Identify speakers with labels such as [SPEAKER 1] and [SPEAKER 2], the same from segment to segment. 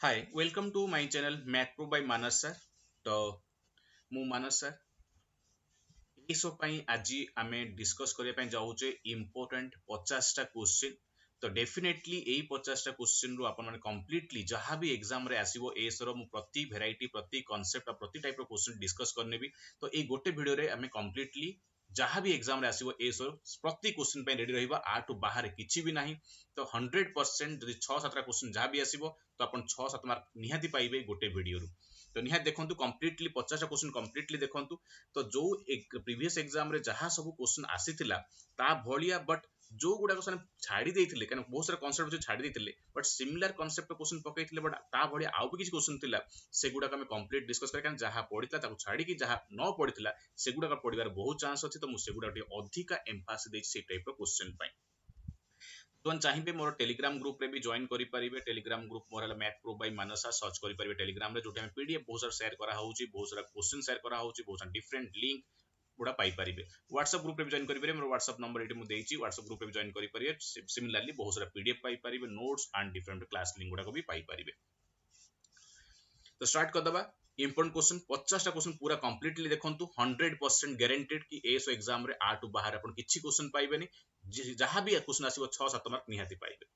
[SPEAKER 1] Hi, welcome to my channel Math Pro by Manas sir. तो ମୁଁ Manas sir ଏସବୁ ପାଇଁ ଆଜି ଆମେ ଡିସ୍କସ୍ କରିବା ପାଇଁ ଯାଉଛେ ଇମ୍ପୋର୍ଟାଣ୍ଟ 50ଟା କ୍ୱେଶ୍ଚିନ୍। ତ ଡେଫିନେଟଲି ଏଇ 50ଟା କ୍ୱେଶ୍ଚିନ୍ ରୁ ଆପଣମାନେ କମ୍ପ୍ଲିଟଲି ଯାହା ବି ଏକ୍ସାମ ରେ ଆସିବ ଏସର ମୁଁ ପ୍ରତି ଭେରାଇଟି ପ୍ରତି କନସେପ୍ଟ ପ୍ରତି ଟାଇପ ର କ୍ୱେଶ୍ଚିନ୍ ଡିସ୍କସ୍ କରିନେବି। ତ ଏଇ ଗୋଟେ ଭିଡିଓରେ ଆମେ କମ୍ପ୍ଲିଟଲି ଯାହା ବି ଏକ୍ସାମ ରେ ଆସିବ ଏସର ପ୍ରତି କ୍ୱେଶ୍ଚିନ୍ ପାଇଁ ରେଡି ରହିବା। ଆଠୁ ବାହାରେ କିଛି ବି ନାହିଁ। ତ 100% ଯଦି 6-7ଟା କ୍ୱେଶ୍ଚିନ୍ ଯାହା ବି ଆସିବ ତ ଆପଣ 6-7 ମାର୍କ ନିହାତି ପାଇବେ ଗୋଟେ ଭିଡିଓରୁ। ତ ନିହାତି ଦେଖନ୍ତୁ କମ୍ପ୍ଲିଟଲି 50ଟା କ୍ୱେଶ୍ଚିନ୍ କମ୍ପ୍ଲିଟଲି ଦେଖନ୍ତୁ। ତ ଯୋଉ ପ୍ରିଭିୟस एग्जाम ରେ ଯାହା ସବୁ क्वेश्चन ଆସିଥିଲା ତା ଭଳିଆ ବଟ୍ ଯୋଉ ଗୁଡାକ ସେମାନେ ଛାଡି ଦେଇଥିଲେ କାରଣ ବହୁତ ସାରା କନସେପ୍ଟ ଯୋଉ ଛାଡି ଦେଇଥିଲେ ବଟ୍ ସିମିଲାର କନସେପ୍ଟ क्वेश्चन ପକେଇଥିଲେ ବଟ୍ ତା ଭଳିଆ ଆଉ ବି କିଛି क्वेश्चन ଥିଲା ସେଗୁଡାକ ଆମେ କମ୍ପ୍ଲିଟ ଡିସ୍କସ୍ କରିବା କାରଣ ଯାହା ପଡିଥିଲା ତାକୁ ଛାଡିକି ଯାହା ନ ପଡିଥିଲା ସେଗୁଡାକ ପଡିବାର ବହୁତ ଚାନ୍ସ ଅଛି। ତ ମୁଁ ସେଗୁଡାକ ଟିକେ ଅଧିକା ଏମ୍ଫାସିସ୍ ଦେଇଛି ସେଇ ଟାଇପ ର क्वेश्चन ପାଇଁ। तुम चाहिए मोर टेलीग्राम ग्रुप रे भी जॉइन करि परिबे। टेलीग्राम ग्रुप मोर हला मैथ प्रो बाय मानसा सर्च करि परिबे टेलीग्राम रे जोटे हम पीडीएफ बहुत सारा शेयर करा होउची बहुत सारा क्वेश्चन शेयर करा होउची बहुत सारा डिफरेंट लिंक गुड़ा पाई परिबे। व्हाट्सएप ग्रुप रे भी जॉइन करि परिबे। मोर व्हाट्सएप नंबर एटी मु देइची व्हाट्सएप ग्रुप रे भी जॉइन करि परिबे। सिमिलरली बहुत सारा पीडीएफ पाई परिबे notes and different class link गुड़ा को भी पाई परिबे। तो स्टार्ट कर दबा इंपोर्टेंट क्वेश्चन 50टा क्वेश्चन पूरा कंप्लीटली देखंतु 100% गारंटेड कि एसो एग्जाम रे आटू बाहर अपन किछि क्वेश्चन पाइबेनी जहां भी क्वेश्चन आसीबो 6-7 मार्क निहाती पाइबे।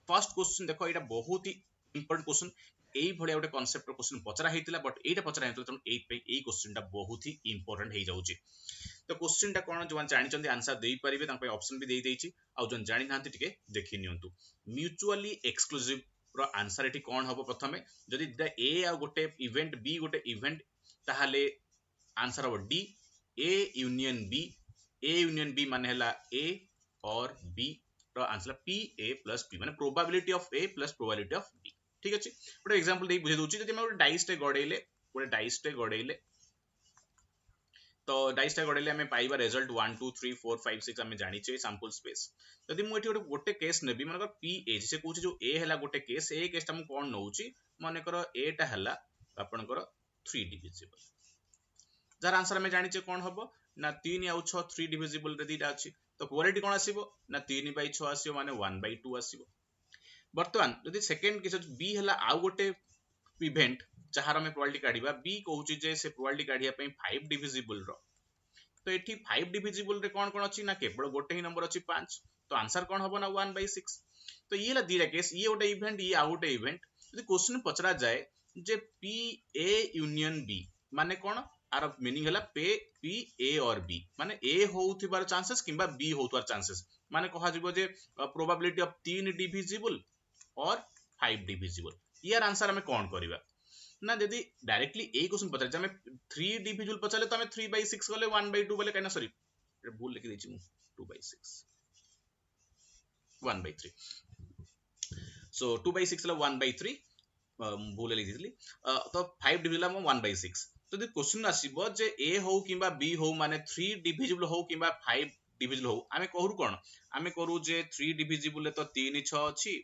[SPEAKER 1] फर्स्ट क्वेश्चन देखो एटा बहुत ही इंपोर्टेंट क्वेश्चन एई भलिया गोटे कांसेप्ट रो क्वेश्चन पचरा हेतिला बट एटा पचरा हेतिला तन एई क्वेश्चन टा बहुत ही इंपोर्टेंट हे जाउची। तो क्वेश्चन टा कोन जोन जानि चंदी आंसर देई परिबे तां पे ऑप्शन भी देई देइची आ जोन जानि नांती टिके देखि नियंतु। म्यूचुअली एक्सक्लूसिव रो आंसर एटी कोन हबो प्रथमे जदि ए आ गोटे इवेंट बी गोटे इवेंट ताहाले आंसर हबो D A union B. A union B माने हला ए और बी रो answer P A plus B माने probability of A plus probability of B. ठीक अछि गोटे एग्जांपल देई बुझे दोची जदि हम गोटे डाइस टे गडेले तो डाइस टा गडेले हमें पाइबा रिजल्ट 1 2 3 4 5 6 हमें जानि छै सैंपल स्पेस। जदि मु एठी गोटे केस नेबी माने पी ए से कहूची जो ए हला गोटे केस ए केस टा मु कोन नउची माने करो ए टा हला आपनकर 3 डिविजिबल जार आंसर हमें जानि छै कोन हबो ना 3 आउ 6 3 डिविजिबल रे दीटा अछि। तो क्वालिटी कोन आसीबो ना 3/6 आसीबो माने 1/2 आसीबो। वर्तमान जदि सेकंड केस बी हला आउ गोटे इवेंट जहार हमें प्रोबेबिलिटी काढिबा बी कहूची जे से प्रोबेबिलिटी काढिया पई 5 डिविजिबल रो तो एठी 5 डिविजिबल रे कोन कोन अछि ना केवल गोटे ही नंबर अछि 5। तो आंसर कोन हबो ना 1/6। तो ये ला दीटा केस ये गोटे इवेंट ये आ गोटे इवेंट जदि क्वेश्चन पचरा जाए जे पी ए यूनियन बी माने कोन आर मीनिंग हला पे पी ए और बी माने ए होउथिबार चांसेस किबा बी होउथार चांसेस माने कहा जिवो जे प्रोबेबिलिटी ऑफ 3 डिविजिबल और 5 डिविजिबल यार आंसर हमें कोन करबा ना यदि डायरेक्टली ए क्वेश्चन पचारे जे हमें 3 डिविजिबल पचारे तो हमें 3/6 गले 1/2 बोले कहना सॉरी भूल लिखि देछि मु 2/6 1/3 सो 2/6 ला 1/3 भूल लिखि दिली। तो 5 डिविजिबल हम 1/6 तो यदि क्वेश्चन आसीबो जे ए हो किबा बी हो माने 3 डिविजिबल हो किबा 5 डिविजिबल हो आमे कहू कोन आमे करू जे 3 डिविजिबल तो 3 6 अछि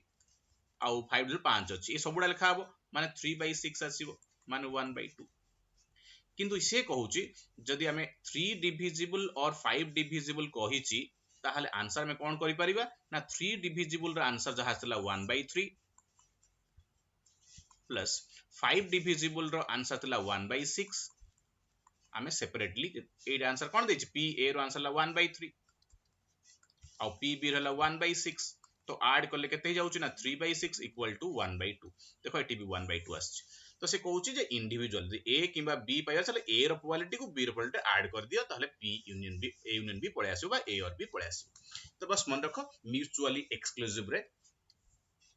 [SPEAKER 1] आउ 5 डिविजिबल 5 अछि ए सबुडा लिखा हबो माने 3/6 आसीबो माने 1/2 किंतु से कहूची जदि हमें 3 डिविजिबल और 5 डिविजिबल कहिची ताहले आंसर में कोन करि परिबा ना 3 डिविजिबल रा आंसर जहा आसला 1/3 प्लस 5 डिविजिबल रो आंसर तला 1/6 हमें सेपरेटली ए आंसर कोन देछि पी ए रो आंसर ला 1/3 और पी बी रहला 1/6 तो ऐड करले केते जाउची ना 3/6 इक्वल टू 1/2 देखो एटी भी 1/2 आछि। तो से कहूची जे इंडिविजुअल ए किबा बी पाइबा चले ए रो प्रोबेबिलिटी को बी रो प्रोबेबिलिटी ऐड कर दियो ताहले P union B A union B पळे आसीबा ए और बी पळे आसीबो। तो बस मन रखो म्यूचुअली एक्सक्लूसिव रे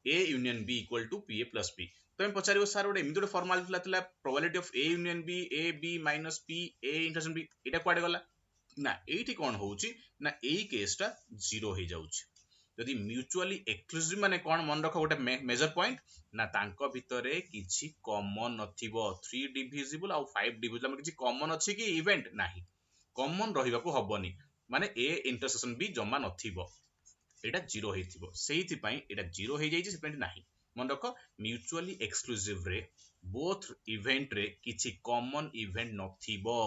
[SPEAKER 1] A union B equal to P A plus B. तो हम पचारियो सर ओडे एमिदो फॉर्मूला थिला probability of A union B A B minus P A intersection B एटा क्वाडे गला ना एठी कोन होउची ना एई केसटा 0 हे जाउची। यदि म्यूचुअली एक्सक्लूसिव माने कोन मन रखो गोटे मेजर पॉइंट ना तांको भितरे किछि कॉमन नथिबो 3 डिविजिबल और 5 डिविजिबल हम किछि कॉमन अछि कि इवेंट नाही कॉमन रहिबा को हबनी माने ए इंटरसेक्शन बी जमा नथिबो एटा 0 हेथिबो सेहिति पई एटा 0 हे जाईछि सेपे नाही मन रखो म्यूचुअली एक्सक्लूसिव रे बोथ इवेंट रे किछि कॉमन इवेंट नथिबो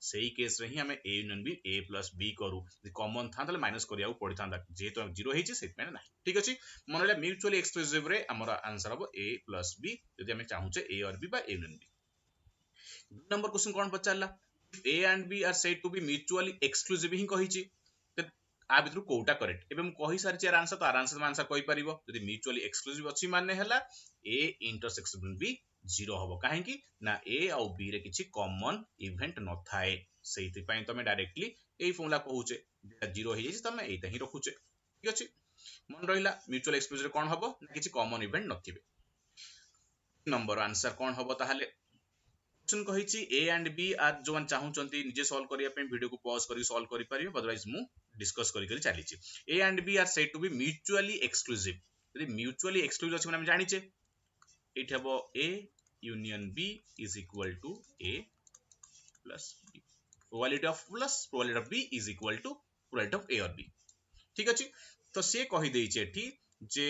[SPEAKER 1] सेही केस रे ही हमें A union B A plus B करू कॉमन था ताले माइनस करिया पड़ी था जेहेतु जीरो हेची सेट ना ठीक अछि मन होला म्यूचुअली एक्सक्लूसिव रे हमर आंसर हो ए प्लस बी यदि हमें चाहूचे ए और बी बा A union B number question कोन पचारला A and B are said to be mutually exclusive ही कहिची आ भितर कोटा करेक्ट एबे हम कहि सारी यार आंसर तो आंसर कहि परिबो यदि म्यूचुअली एक्सक्लूसिव अछि माने हला ए इंटरसेक्शन बी जीरो हबो काहे कि ना ए और बी रे किछि कॉमन इवेंट न थाए सेति पई तमे डायरेक्टली एई फॉर्मूला कहूचे जे जीरो हे जैसे तमे एटा ही रखुचे ठीक अछि मन रहिला म्यूचुअल एक्सक्लूसिव कोन हबो ना किछि कॉमन इवेंट नथिबे नंबर आंसर कोन हबो ताहाले क्वेश्चन कहिछि ए एंड बी आर जो मान चाहूचंती निजे सॉल्व करिया पे वीडियो को पॉज करी सॉल्व करि परिबे अदरवाइज मु डिस्कस करी करी चलीछि A and B are said to be mutually exclusive यदि म्यूचुअली एक्सक्लूसिव अछि माने हम जानिचे इट हबो A union B is equal to A plus B probability of B is equal to probability of A और बी ठीक अछि तो से कहि देइछे एठी जे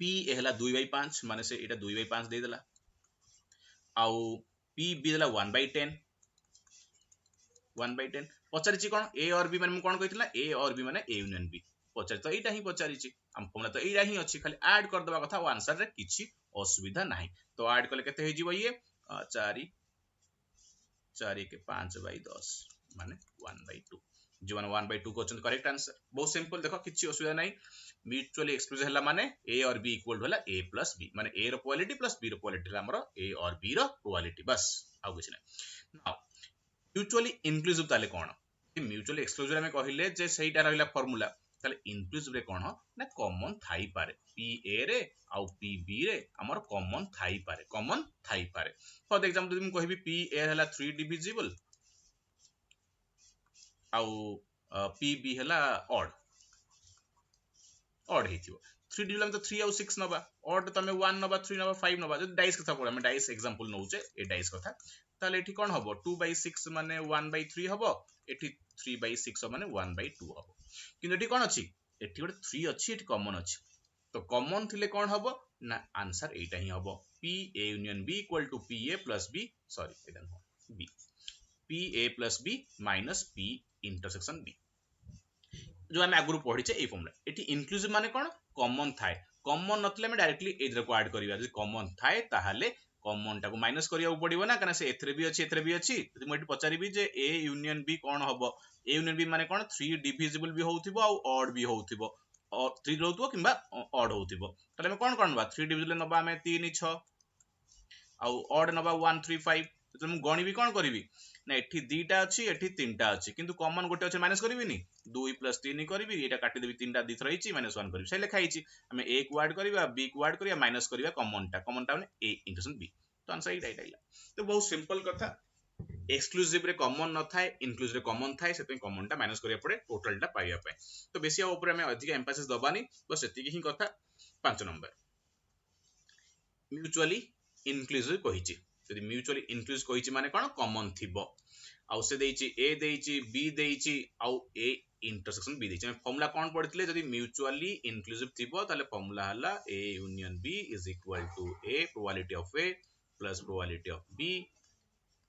[SPEAKER 1] p एहला 2/5 माने से एटा 2/5 दे देला आउ p b देला 1/10 1/10 पचारिछि कोन a और b माने मु कोन कहितला a और b माने a यूनियन b पचारि तो एटा ही पचारिछि हम फॉर्मूला तो एटा ही अछि खाली ऐड कर देबा कथा आंसर रे किछि असुविधा नाही तो ऐड करले केते हे जिवो ये 4 4 के 5/10 माने 1/2 जो माने 1/2 क्वेश्चन करेक्ट आंसर बहुत सिंपल देखो किछि असुविधा नाही म्यूचुअली एक्सक्लूसिव हला माने a और b इक्वल टू हला a प्लस b माने a रो प्रोबेबिलिटी प्लस b रो प्रोबेबिलिटी हला हमरो a और b रो प्रोबेबिलिटी बस आउ किछ नै नाउ म्यूचुअली इंक्लूसिव ताले कोन म्यूचुअली एक्सक्लूसिव हमें कहिले जे सेहीटा रहला फार्मूला ताले इंक्लूसिव रे कोन ना कॉमन थाई पारे p a रे आउ p b रे हमर कॉमन थाई पारे फॉर एग्जांपल यदि मु कहिबी p a हला 3 डिविजिबल आउ p b हला ऑड हेथिबो 3 डिविजन तो 3 और 6 नबा ऑड तमे 1 नबा 3 नबा 5 नबा जब डाइस कथा पडा हम डाइस एग्जांपल नउचे ए डाइस कथा ताले एठी कोन हबो 2/6 माने 1/3 हबो एठी 3/6 माने 1/2 हबो किंतु एठी कोन अछि एठी गोटे 3 अछि एठी कॉमन अछि तो कॉमन थिले कोन हबो ना आंसर एटा ही हबो p a union b equal to p a plus b sorry एटा न b p a plus b minus p intersection b जो हम आगुरु पढिचे ए फॉर्मूला एठी इंक्लूसिव माने कोन कॉमन थाए कॉमन नथले हम डायरेक्टली एजर को ऐड करिया जे कॉमन थाए ताहाले कॉमन टाको माइनस करिया पड़िबो ना कारण से एथरे भी अछि यदि म एठी पचारिबी जे a यूनियन b कोन हबो a यूनियन b माने कोन 3 डिविजिबल भी होउथिबो आ ऑड भी होउथिबो और 3 रहउथबो किबा ऑड होउथिबो तले हम कोन कोन बा 3 डिविजिबल नबा हमें 3 6 आ ऑड नबा 1 3 5 तो हम गणी भी कोन करिवि ना एठी दीटा अछि एठी तीनटा अछि किंतु कॉमन गोटे अछि माइनस करिविनी 2 + 3 करिवि एटा काटि देबि तीनटा दिथर हिची -1 करिवि से लेखा हिची हमें a को ऐड करिवा b को ऐड करिया माइनस करिवा कॉमन टा माने a इंटरसेक्शन b तो आंसर इटा इला तो बहुत सिंपल कथा एक्सक्लूसिव रे कॉमन न थाए इंक्लूसिव रे कॉमन थाए सेते कॉमन टा माइनस करिया पड़े टोटल टा पाइया पे तो बेसी ऊपर हमें अधिक एम्फासिस दबानी बस एतिकी ही कथा 5 नंबर म्यूचुअली इंक्लूसिव कहिची यदि म्यूचुअली इंक्लूसिव कहिची माने कोन कॉमन थिबो आउ से देइची a देइची b देइची आउ a इंटरसेक्शन b देइची फार्मूला कोन पढितले जदि म्यूचुअली इंक्लूसिव थिबो ताले फार्मूला हला a union b is equal to a probability of a plus probability of b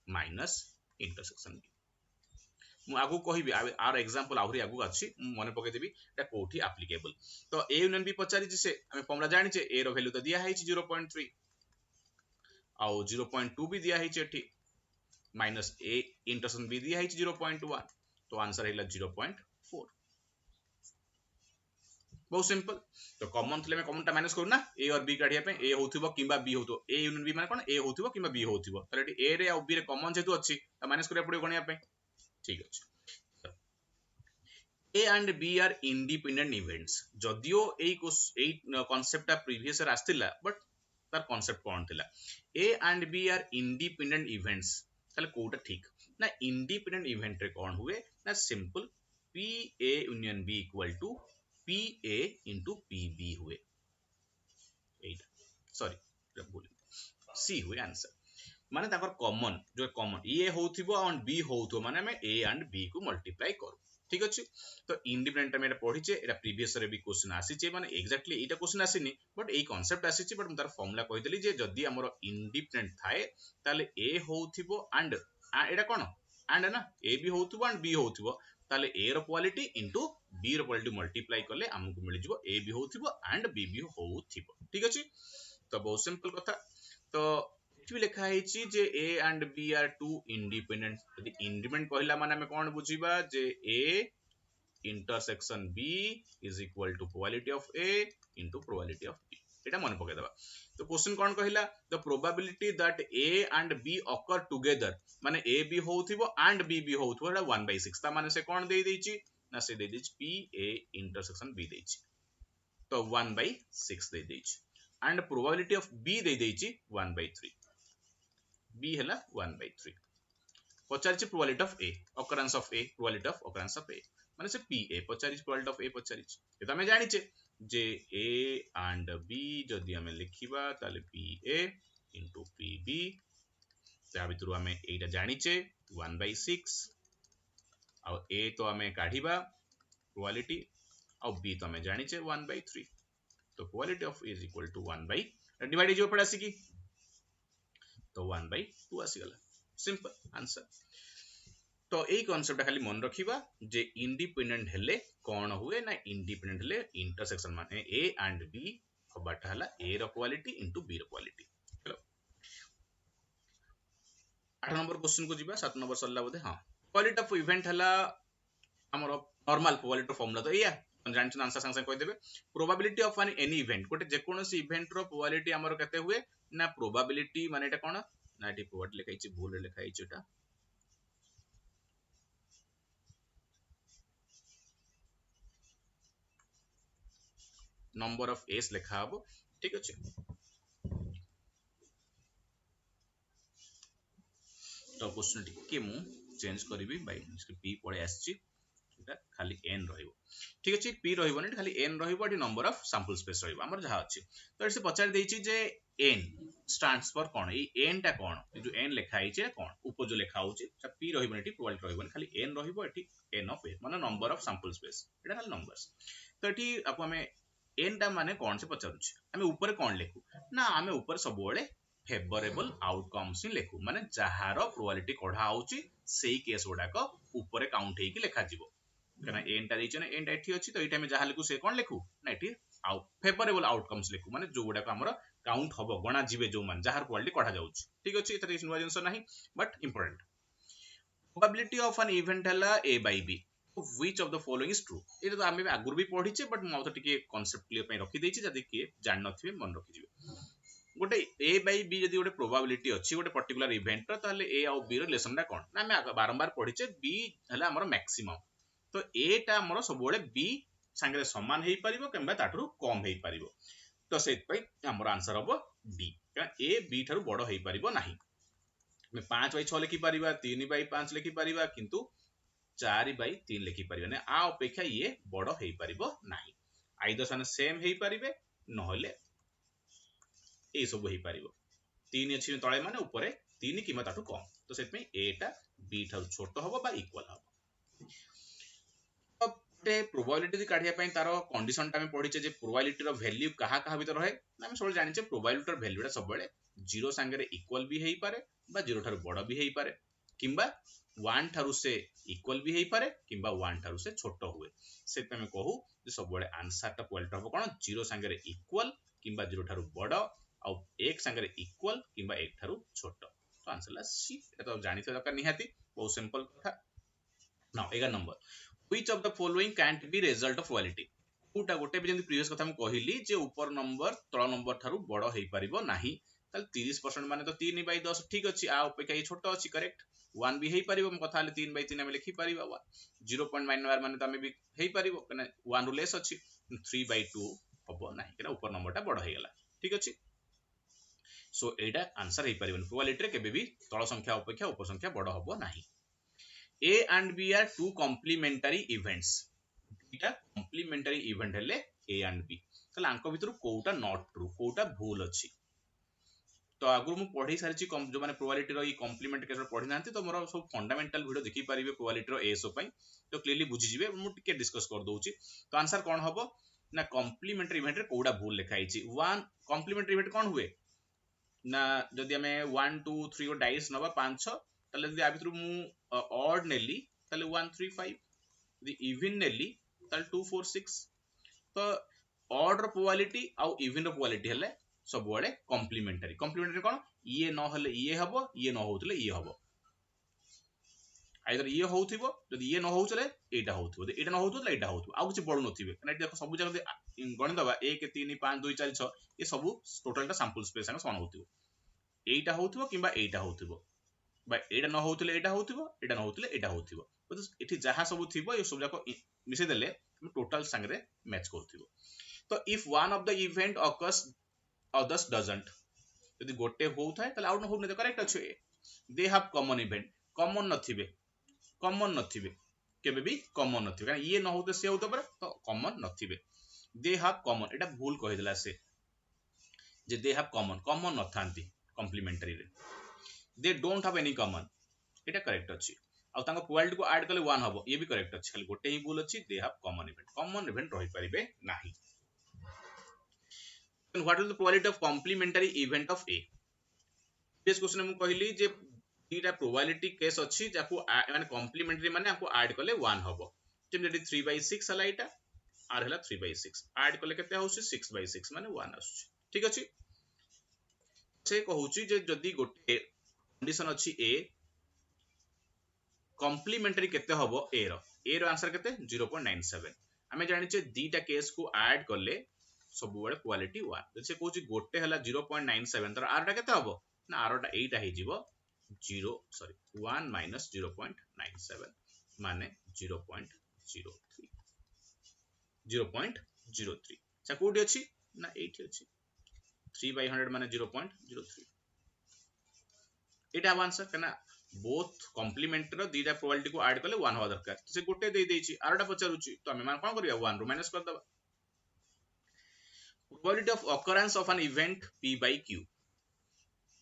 [SPEAKER 1] minus intersection b मु आगु कहिबी आर एग्जांपल आहुरी आगु अछि मने पके देबी एटा कोठी एप्लीकेबल तो a यूनियन b पचारि जे से हम फार्मूला जानि छे a रो वैल्यू तो दिया है 0.3 आउ 0.2 भी दिया है एठी माइनस a इंटरसेक्शन b दिया है 0.1 तो आंसर हैला 0.4 बहुत सिंपल तो कॉमन थले में कॉमन टा माइनस करू ना a और b काढिया पे a होथिबो किबा b होतो a यूनियन b माने कोन a होथिबो किबा b होथिबो तले एठी a रे और b रे कॉमन जेतु अछि त माइनस करिया पड़ियो गणिया पे ठीक अछि A and B are independent events जदियो एई कांसेप्ट टा प्रीवियस रे आस्तिला बट तार कांसेप्ट कोन थिला A and B are independent events ताले कोटा ठीक ना इंडिपेंडेंट इवेंट रे कोन हुए ना simple PA union B equal to PA into PB हुए एटा सॉरी बोल C हुए आंसर माने ताकर कॉमन जो कॉमन ए होथिबो और B होथो माने हम A and B को मल्टीप्लाई करू ठीक अछि तो इंडिपेंडेंट में पढिचे एटा प्रीवियस रे भी क्वेश्चन आसीचे माने एग्जैक्टली एटा क्वेश्चन आसीनी बट ए कांसेप्ट आसीचे बट तार फार्मूला कहि देली जे जदी हमरो इंडिपेंडेंट थाए ताले ए होथिबो एंड एटा कोन एंड ना ए भी होउथबो एंड बी होउथबो ताले ए रो क्वालिटी इनटू बी रो क्वालिटी मल्टीप्लाई करले हमकु मिल जिवो ए भी होउथबो एंड बी भी होउथबो ठीक अछि तो बहुत सिंपल कथा तो एठी लिखा हेछि जे A and B are two independent यदि इंडिपेंडेंट कहला माने हम कोन बुझिबा जे ए intersection B is equal to probability of A into probability of B एटा मन पके दबा तो क्वेश्चन कोन कहिला the probability that A and B occur together माने A B होउथिबो and B भी होउथिबो एटा 1/6 ता माने से कोन देई दैछि ना से देई दैछि P A intersection B दैछि तो 1/6 देई दैछि and probability of B देई दैछि 1/3 B हैला 1/3 पचारिछि probability of A occurrence of A probability of occurrence of A माने से PA पचारिछि probability of A पचारिछि ए त हमें जानिछे जे A and B जदि हमें लिखिबा ताले PA into PB ता भितरु हमें एटा जानिछे 1/6 आ A तो हमें काढिबा probability आ B तो हमें जानिछे 1/3 तो probability of A is equal to 1 divide जो पड़ा आसी की तो 1/2 आसी गला सिंपल आंसर तो यही कॉन्सेप्ट खाली मन रखिबा जे इंडिपेंडेंट हेले कोन हुए ना इंडिपेंडेंट हेले इंटरसेक्शन माने ए एंड बी हबाटा हला ए रो क्वालिटी इनटू बी रो क्वालिटी चलो 8 नंबर क्वेश्चन को जिबा 7 नंबर सल्ला बोधे हां क्वालिटी ऑफ इवेंट हला हमरो नॉर्मल प्रोबेबिलिटी फार्मूला तो या जानछ आंसर संग संग कहि देबे प्रोबेबिलिटी ऑफ एनी इवेंट कोटे जे कोनोसी इवेंट रो प्रोबेबिलिटी हमरो कते हुए ना प्रोबेबिलिटी माने एटा कोन ना एटी प्रोबेबिलिटी लिखाइछि भूल लिखाइछि एटा नंबर ऑफ एस लिखा हबो ठीक अछि तो क्वेश्चन टिके मु चेंज करबी बाय पी पळे आछि एटा खाली n रहइबो ठीक अछि p रहइबो नै खाली n रहइबो एटी नंबर ऑफ सैंपल स्पेस रहइबो हमर जहा अछि तो एसे पचार देछि जे n स्टैंड्स फॉर कोन ए n टा कोन जो n लिखा आइछे कोन ऊपर जो लिखा होछि त p रहइबो एटी प्रोबेबिलिटी रहइबो खाली n रहइबो एटी n ऑफ a माने नंबर ऑफ सैंपल स्पेस एटा खाली नंबर्स तो एटी आपो हमें n टा माने कोन से पचारुछि हमें ऊपर कोन लेखु ना हमें ऊपर सब बेले फेवरेबल आउटकम्स ही लेखु माने जहार प्रोबेबिलिटी कढा आउछि सेही केस गुडा को ऊपर काउंट हेकी लेखा जिवो कना n टा दैछ ना n टा एठी अछि तो एटा में जहा लेखु से कोन लेखु ना एठी फेवरेबल आउटकम्स लेखु माने जो गुडा को हमर काउंट हबो गणा जिवे जो मान जहार प्रोबेबिलिटी कढा जाउछि ठीक अछि एतरे नुवा जिंस नाही but important probability of an event हला a by b which of the following is true एटा तो हमें आगुर भी पढिचे बट मौ तो टिके कांसेप्ट क्लियर पई रखि दैछि जदि के जान नथिबे मन रखि जिवे गोटे a by b जदि गोटे प्रोबेबिलिटी अछि गोटे पर्टिकुलर इवेंट रो ताले a और b रो रिलेशन टा कोन ना हमें बारंबार पढिचे b हला हमर मैक्सिमम तो a टा हमर सब बेले b संगे समान हेई परिबो किंबा ताठरू कम हेई परिबो तो सेत पई हमर आंसर हबो d कारण a b थारू बडो हेई परिबो नाही मैं 5/6 लिखि परिबा 3/5 लिखि परिबा किंतु 4/3 लिखि परिबा ने आ अपेक्षा ये बडो हेई परिबो नाही आइदर सन सेम हेई परिबे नहले ए सब हेई परिबो 3 अछि तळे माने ऊपर 3 किमा ताठू कम तो सेत में a टा b थारू छोटो हबो बा इक्वल हबो ते प्रोबेबिलिटी दि काढिया पई तारो कंडीशन ता हम पढिचे जे प्रोबेबिलिटी रो वैल्यू कहा कहा भीतर रहे ना हम सब जानिचे प्रोबेबिलिटी रो वैल्यू टा सब बेले 0 संगे इक्वल भी हेई पारे बा 0 थारू बडो भी हेई पारे किंबा 1 थारू से इक्वल भी हेई पारे किंबा 1 थारू से छोटो हुए से पे हम कहू जे सब बेले आंसर टा प्रोबेबिलिटी हबो कोन 0 संगे इक्वल किंबा 0 थारू बडो आ 1 संगे इक्वल किंबा 1 थारू छोटो तो आंसर ला सी एटा तो जानिते दरकार निहाती बहुत सिंपल कथा now 11 number which of the following can't be result of probability कोटा गोटे भी जेंति प्रीवियस कथा हम कहिली जे ऊपर नंबर तळ नंबर थारू बडो हेई परिबो नाही ताल 30% माने तो 3/10 ठीक अछि आ अपेक्षा ये छोटो अछि करेक्ट 1 भी हेई परिबो हम कथा ले 3/3 हम लिखि परिबा 0.9 माने तो हमें भी हेई परिबो कने 1 रु लेस अछि 3/2 हबो नाही केना ऊपर नंबर टा बडो हेई गेला ठीक अछि सो एडा आंसर हेई परिबो प्रोबेबिलिटी रे केबे भी तळ संख्या अपेक्षा उपर संख्या बडो हबो नाही A and B are two complementary events. इटा complementary event हेले A and B. तले आंको भितरु कोउटा not true, कोउटा भूल अछि. तो आगु मु पढी सारिछि जो माने प्रोबेबिलिटी रो ई कॉम्प्लीमेंट केस पढी नांती तो मोर सब फंडामेंटल वीडियो देखि परिबे प्रोबेबिलिटी रो एसो पई तो क्लियरली बुझि जिवे मु टिके डिस्कस कर दोउछि तो आंसर कोन हबो ना कॉम्प्लीमेंटरी इवेंट रे कोउटा भूल लिखा आइछि वन कॉम्प्लीमेंटरी इवेंट कोन हुए ना जदि हमें 1 2 3 को डाइस नबा 5 6 तले जदि आ भितरु मु ऑड नेली ताले 135 यदि इवन नेली ताले 246 तो ऑड रो प्रोबेबिलिटी आउ इवन रो प्रोबेबिलिटी हेले सब बळे कॉम्प्लीमेंटरी कोन ये न हेले ये हबो ये न होतले ये हबो आइदर ये होउथिबो जदि ये न होउचले एटा होउथिबो एटा न होउथले एटा होउथिबो आ कुछ बळु नथिबे कने देखो सब जगह गणि दबा 1 3 5 2 4 6 ये सब टोटल टा सैंपल स्पेस संग समान होउथिबो एटा होउथिबो किबा एटा होउथिबो बा एटा न होउथले एटा होउथिबो एटा न होउथले एटा होउथिबो तो एठी जहा सब थिबो ये सब जाको मिसे देले टोटल संग रे मैच करथिबो तो if one of the event occurs others doesn't यदि गोटे होउथाय तले आउट न होउने तो करेक्ट अछि they have common event common नथिबे केबे भी कॉमन नथिबे कारण ये न होते से होतो पर तो कॉमन नथिबे दे हैव कॉमन एटा भूल कहि देला से जे दे हैव कॉमन नथांती कॉम्प्लीमेंटरी रे they don't have any common Etah correct अछि आ तांको प्रोबेबिलिटी को ऐड करले 1 हबो ये भी करेक्ट अछि खाली गोटे ही भूल अछि दे हैव कॉमन इवेंट रहि परिबे नाही then what is the probability of complementary event of A this question में कहली जे दीटा प्रोबेबिलिटी केस अछि जाको माने कॉम्प्लीमेंटरी माने आपको ऐड करले 1 हबो जेम जदी 3/6 हला एटा आर हला 3/6 ऐड करले केते होउछि 6/6 माने 1 आछी ठीक अछि से कहूछि जे जदी गोटे कंडीशन अछि A कॉम्प्लीमेंटरी केते हबो A रो आंसर केते 0.97 हमें जानि छे दीटा केस को ऐड करले सब बळे क्वालिटी 1 जैसे कहूची गोटे हला 0.97 तर आरटा केते हबो ना आरटा एटा हे जीवो 1 minus 0.97 माने 0.03 सा कोडी अछि ना 8 अछि 3/100 माने 0.03 एटा आंसर कना बोथ कॉम्प्लीमेंट रो दीटा प्रोबेबिलिटी को ऐड करले 1 हो दरकार से गोटे दे देछि आरटा पचारुछि तो हमें मान कोन करिया 1 रो माइनस कर दबा probability of occurrence of an event P by Q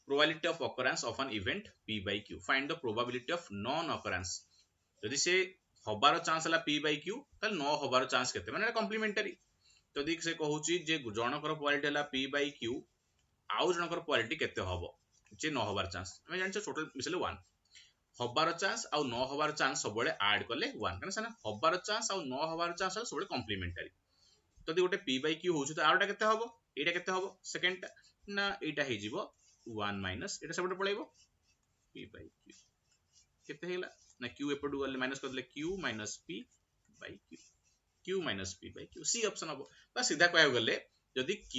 [SPEAKER 1] probability of occurrence of an event P by Q find the probability of non occurrence यदि से हबार चांस हला P by Q तल न हबार चांस केते माने कॉम्प्लीमेंटरी यदि से कहूची जे जनकर प्रोबेबिलिटी हला P by Q आउ जनकर प्रोबेबिलिटी केते हबो जे न हबार चांस हमें जानि टोटल मिसले 1 हबार चांस आउ न हबार चांस सब बळे ऐड करले 1 कने सना हबार चांस आउ न हबार चांस सब बळे कॉम्प्लीमेंटरी तदी गोटे P by Q होछु तो आउटा केते हबो एटा केते हबो सेकंड ना एटा हे जीवो 1 minus Etah सबटे पळेबो P by Q केते हेला ना Q एपडु गले माइनस करले Q minus P by Q minus P by Q C option हबो बा सीधा कहय गले जदी Q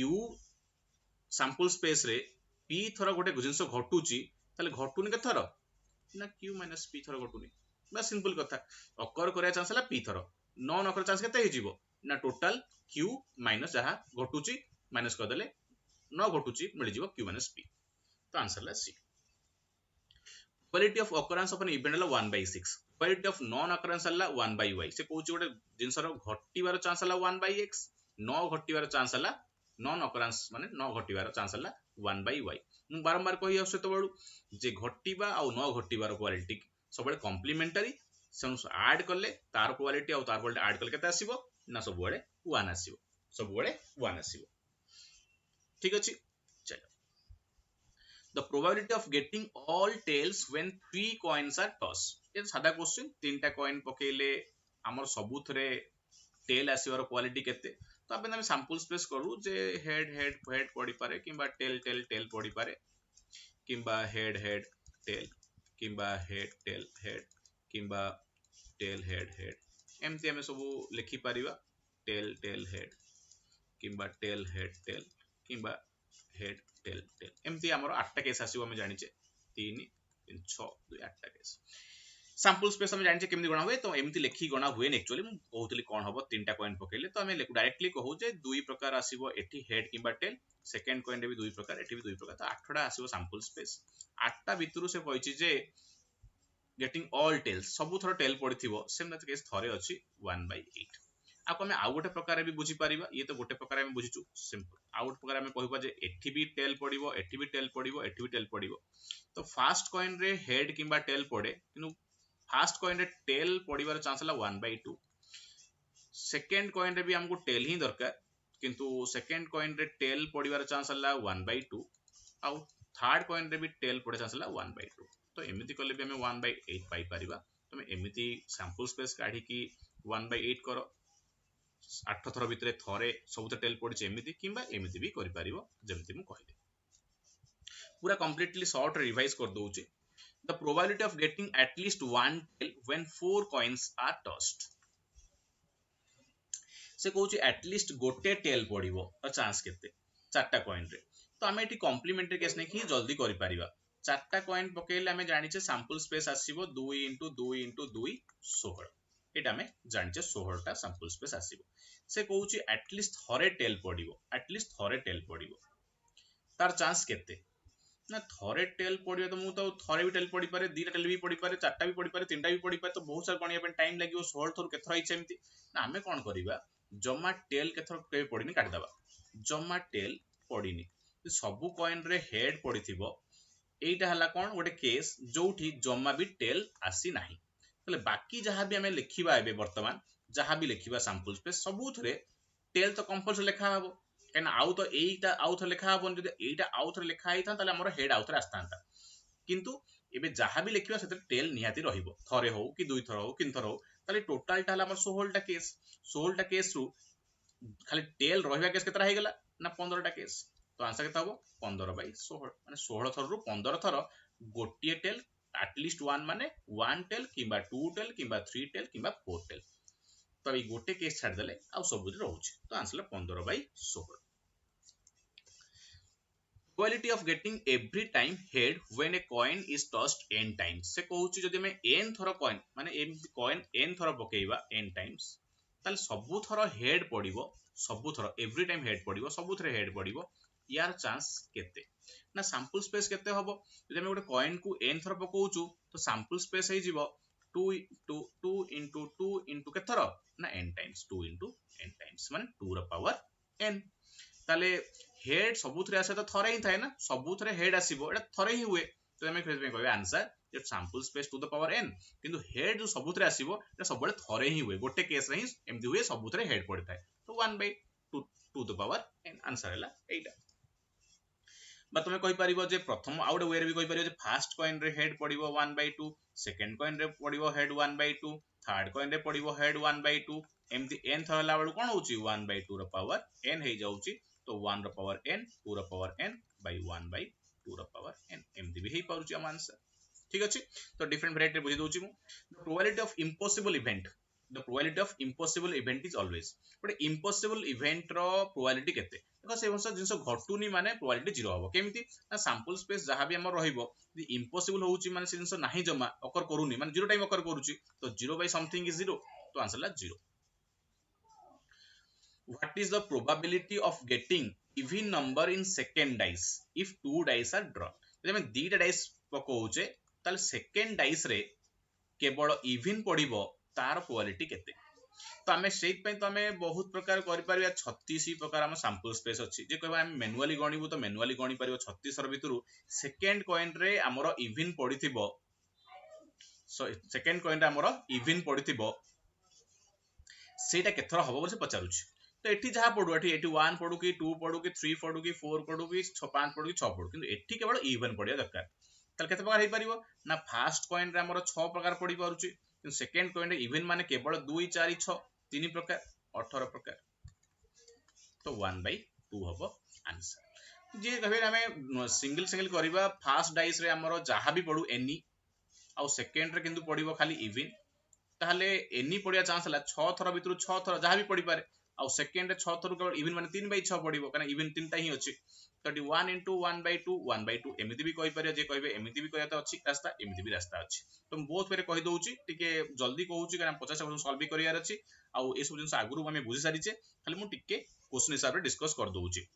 [SPEAKER 1] सैंपल स्पेस रे P थरो गोटे जिंस घटुची तले घटुनी के थरो ना Q minus P थरो घटुनी बा सिंपल कथा अकर करया चांस हला P थरो नॉन अकर चांस केते हे जीवो ना टोटल Q माइनस जहा घटुची माइनस कर देले न घटुची मिल जीवो Q minus P तो आंसर ला C probability of occurrence of an event हला 1/6 probability of non occurrence हला 1/y से कहूची गोटे जिंस रो घटिबार चांस हला 1/x न घटिबार चांस हला नॉन occurrence माने न घटिबार चांस हला 1/y मु बारंबार कहि आसु तो बडू जे घटिबा आ न घटिबार प्रोबेबिलिटी सबले कॉम्प्लीमेंटरी सन्स ऐड करले तार प्रोबेबिलिटी आ तार प्रोबेबिलिटी ऐड करले केते आसीबो ना सब बळे 1 आसीबो सब बळे 1 आसीबो ठीक अछि चलो the probability of getting all tails when 3 coins are tossed ये सादा क्वेश्चन तीनटा कॉइन पकेले हमर सबुथरे टेल आसीबार क्वालिटी केते तो अपन हम सैंपल स्पेस करू जे हेड हेड हेड पड़ी पारे किबा टेल टेल टेल पड़ी पारे किबा हेड हेड टेल किबा हेड टेल हेड किबा टेल हेड हेड एमती हमें सब लिखि परिबा टेल टेल हेड किबा टेल हेड टेल किबा हेड टेल टेल एमती हमर 8 टा केस आसीबो हम जानि छे 3 3 6 2 8 टा केस सैंपल स्पेस हम जानि छे केमति गणा होय तो एमती लेखि गणा हुए न एक्चुअली मु कहउतली कोन हबो तीनटा कॉइन पकेले तो हमें डायरेक्टली कहू जे दुई प्रकार आसीबो एठी हेड किबा टेल सेकंड कॉइन रे भी दुई प्रकार एठी भी दुई प्रकार तो 8 टा आसीबो सैंपल स्पेस 8 टा भितरु से कहिछि जे गेटिंग ऑल टेल्स सब थरो टेल पड़िथिबो सेम न केस थरे अछि 1/8 आपको हमें आउ गोटे प्रकार भी बुझी पारिबा ये तो गोटे प्रकार हम बुझिचु सिंपल आउ गोटे प्रकार हम कहबा जे एठी भी टेल पड़िबो एठी भी टेल पड़िबो एठी भी टेल पड़िबो तो फर्स्ट कॉइन रे हेड किबा टेल पड़े किनु फर्स्ट कॉइन रे टेल पड़िबार चांस हला 1/2 सेकंड कॉइन रे भी हमको टेल ही दरकार किंतु सेकंड कॉइन रे टेल पड़िबार चांस हला 1/2 आउ थर्ड कॉइन रे भी टेल पड़े चांस हला 1/2 तो एमती कले भी हमें 1/8 पाई परिबा तुम एमती सैंपल स्पेस काढ़ी की 1/8 करो 8 थर भितर थरे सब टेल पड़े एमती किंबा एमती भी करि परिबो जेमती मु कहली पूरा कंप्लीटली शॉर्ट रिवाइज कर दोउची the probability of getting at least one tail when 4 coins are tossed से कहूची एटलिस्ट गोटे टेल पड़िबो तो चांस केते चारटा कॉइन रे तो आमे एटी कॉम्प्लीमेंटरी केस ने कि जल्दी करि परिबा चारटा कॉइन पकेले आमे जानिचे सैंपल स्पेस आसीबो 2 * 2 * 2 16 एटा आमे जानिचे 16 टा सैंपल स्पेस आसीबो से कहूची एटलिस्ट थरे टेल पड़िबो एटलिस्ट थरे टेल पड़िबो तार चांस केते ना थरे टेल पड़ियो तो मु तो थरे भी टेल पड़ी पारे दीटा टेल भी पड़ी पारे चारटा भी पड़ी पारे तीनटा भी पड़ी पारे तो बहुत सारा गणिया पे टाइम लागियो 16 थर केथर आइछ एमती ना आमे कोन करिबा जमा टेल केथर के पड़िनी काट दबा जमा टेल पड़िनी सबु कॉइन रे हेड पड़िथिबो एटा हला कोन गोटे केस जोठी जमा भी टेल आसी नाही तले बाकी जहां भी हमें लिखिबा एबे वर्तमान जहां भी लिखिबा सैंपल स्पेस सबुथरे टेल तो कंपल्सरी लिखा हबो केन आउ तो एटा आउ थ लिखा हबो जदि एटा आउ थ लिखा आइता तले हमर हेड आउ थ आस्तांता किंतु एबे जहां भी लिखिबा सेते टेल निहाती रहिबो थरे हो कि दुई थर हो किन थर हो तले टोटल टा हला हमर 16 टा केस रु खाली टेल रहिबा केस केतरा हे गेला ना 15 टा केस तो आंसर केता हबो 15/16 माने 16 थर रु 15 थर गोटिए टेल एटलिस्ट 1 माने 1 टेल किबा 2 टेल किबा 3 टेल किबा 4 टेल तो ए गोटे केस छाड़ देले आ सब बुझ रहउची तो answer 15/16 probability of getting every time head when a coin is tossed n times से कहउची जदि में n थर कॉइन माने एमती कॉइन n थर पकेइबा n टाइम्स ताले सबु थर हेड पड़िबो सबु थर एवरी टाइम हेड पड़िबो सबु थर हेड पड़िबो यार चांस केते ना सैंपल स्पेस केते हबो जदि हम गोटे कॉइन को n थर पकोउचू तो सैंपल स्पेस हे जिवो 2 * 2 केथर ना n टाइम्स 2 * n टाइम्स माने 2 र पावर n ताले हेड सबुथरे आसे तो थरे ही थाए ना सबुथरे हेड आसीबो एटा थरे ही हुए तो हमें फेस में कहबे आंसर जे sample space to the power n किंतु हेड जो सबुथरे आसीबो एटा सब बळे थरे ही हुए गोटे केस रे ही एमदी हुए सबुथरे हेड पड़े थाए तो 1/2 to the power n answer हला एटा बा तुमे कहि परिबो जे प्रथम आउट वे रे भी कहि परिबो जे फर्स्ट कॉइन रे हेड पड़िबो 1/2 सेकंड कॉइन रे पड़िबो हेड 1/2 थर्ड कॉइन रे पड़िबो हेड 1/2 एमदी n थरला बळु कोन होची 1/2 रो पावर n हे जाउची तो 1 रो पावर n 2 रो पावर n by 1/2 रो पावर n एमदी भी हे पाउची हम आंसर ठीक अछि तो डिफरेंट वेराइटी बुझी दोची मु the probability of impossible event the probability of impossible event is always but impossible event रो प्रोबेबिलिटी केते देखो से वंश जिंस घटुनी माने प्रोबेबिलिटी 0 हबो केमिति ना सैंपल स्पेस जहां भी हमर रहिबो द इम्पॉसिबल होउची माने से जिंस नाही जमा अकर करूनी माने 0 टाइम अकर करूची तो 0 by something is 0 तो answer La 0 what is the probability of getting even number in second dice if two dice are drawn जदि हम दीटा डाइस पकोउचे ताले सेकंड डाइस रे केवल इवन पड़िबो तार प्रोबेबिलिटी केते तो हमें सेट पे तो हमें बहुत प्रकार करि परिया 36 प्रकार हम सैंपल स्पेस अछि जे कहबा हम मैनुअली गणिबो तो मैनुअली गणि परिबो 36 र भितरु सेकंड कॉइन रे हमरो इवन पड़िथिबो सो सेकंड कॉइन रे हमरो इवन पड़िथिबो सेटा केथर हबो बोले पचारुछि तो एठी जहा पडु एठी 1 पडु कि 2 पडु कि 3 पडु कि 4 पडु कि 5 पडु कि 6 पडु किंतु एठी केवल इवन पडिया दरकार तल केते प्रकार हे परिबो ना फर्स्ट कॉइन रे हमर 6 प्रकार पडी पारुची किंतु सेकंड कॉइन रे इवन माने केवल 2 4 6 तीन प्रकार 18 प्रकार तो 1/2 हबो आंसर जे कहबे हमें सिंगल करबा फर्स्ट डाइस रे हमर जहा भी पडु एनी आ सेकंड रे किंतु पडिबो खाली इवन ताहले एनी पडिया चांस हला 6 थर भितरु 6 थर जहा भी पडी पारे आ सेकंड रे 6 थर केवल इवन माने 3/6 पडिबो काना इवन तीनटा ही अछि तो 1 * 1/2 एमिति भी कहि परिया जे कहबे एमिति भी कहया त अछि रास्ता एमिति भी रास्ता अछि तो हम बहुत फेरे कहि दउची टिके जल्दी कहउची काना 50% सॉल्व भी करियार अछि आ ए सब जिंस आगुरु हमें बुझि सारिचे खाली मु टिके क्वेश्चन हिसाब रे डिस्कस कर दउची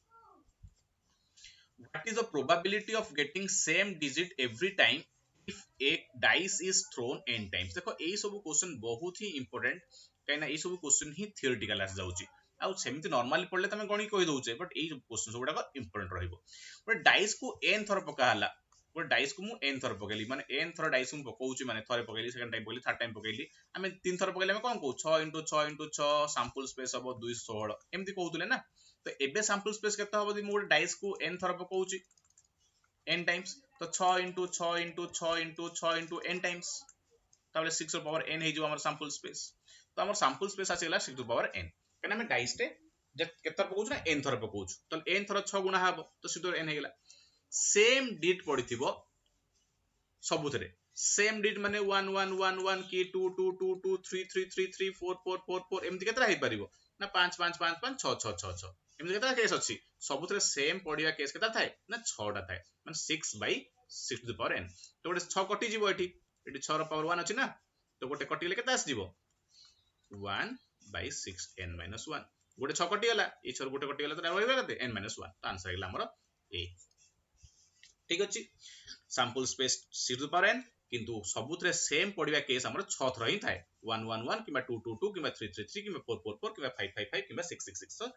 [SPEAKER 1] what is the probability of getting same digit every time if a dice is thrown n times देखो ए सब क्वेश्चन बहुत ही इंपोर्टेंट कहना ए सब क्वेश्चन ही थियोरेटिकल आस जाउची आ सेमिति नॉर्मली पढले तमे गणि कहि दउचे बट ए क्वेश्चन सब गुडा इंपोर्टेंट रहइबो बट डाइस को n थर पका हला वो डाइस को मु n थर पकेली माने n थर डाइस मु पकोउची माने थरे पकेली सेकंड टाइम पकेली थर्ड टाइम पकेली हमें तीन थर पकेली हमें कोन को 6 * 6 * 6 सैंपल स्पेस हबो 216 एमति कहउतले ना तो एबे सैंपल स्पेस केते हबो दि मु डाइस को n थर पकोउची n टाइम्स तो 6 into 6 into 6 into 6 into n times ताबले 6 ର ପାୱାର n ହେଇଯିବ ଆମର sample space। तो हमर sample space आसीगला 6 to power n काना हम डाइस टे जे केतर पकोछु ना n थर पकोछु तो n थर 6 गुणा हबो तो 6 to n हेगला। सेम डिट पड़िथिबो सबुथरे सेम डिट माने 1 1 1 1 की 2 2 2 2 3 3 3 3 4 4 4 4 एमति केतरा हे परिबो ना 5 5 5 5 6 6 6 6 एमति केतरा केस अछि सबुथरे सेम पडिया केस केतरा थाए ना 6 टा थाए माने 6 by 6 to the power n। तो गोटे 6 कटि जीवो एठी एठी 6 रो पावर 1 अछि ना तो गोटे कटिले केता आस जीवो 1 by 6 n minus 1 गोटे 6 कटि गला ए 6 गोटे कटि गला तो रहबा केते n minus 1 तो आंसर हेला हमर ए। ठीक अछि sample space 6 to the power n किंतु सबुथरे सेम पडिया केस हमर 6 थर ही थाए 1 1 1 किबा 2 2 2 किबा 3 3 3 किबा 4 4 4 किबा 5 5 5 किबा 6 6 6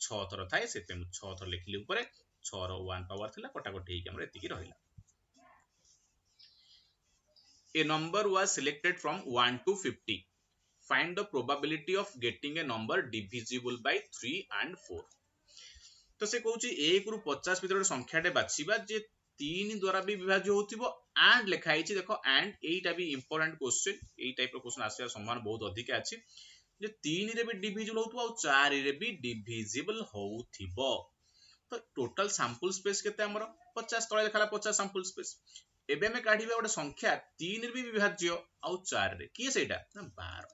[SPEAKER 1] 6 थर थाए सेते 6 थर लिखली ऊपर 6 रो 1 पावर थिला कटा कटी कि हमर एतिकी रहिला। A number was selected from 1 to 50. Find the probability of getting a number divisible by 3 and 4. तो से कहूची 1 रु 50 भीतर संख्याटे बाछिबा जे 3 द्वारा भी विभाज्य होतिबो एंड लिखा हिची देखो एंड एटा भी इंपोर्टेंट क्वेश्चन एई टाइप रो क्वेश्चन आसिया संभावना बहुत अधिक अछि जे 3 रे भी डिविजिबल होतबो और 4 रे भी डिविजिबल होथिबो। तो टोटल सैंपल स्पेस केते हमरो 50 तळे लिखाला 50 सैंपल स्पेस एबे में काढिबा गोटे संख्या 3 रे भी विभाज्य और 4 रे की सेटा ना 12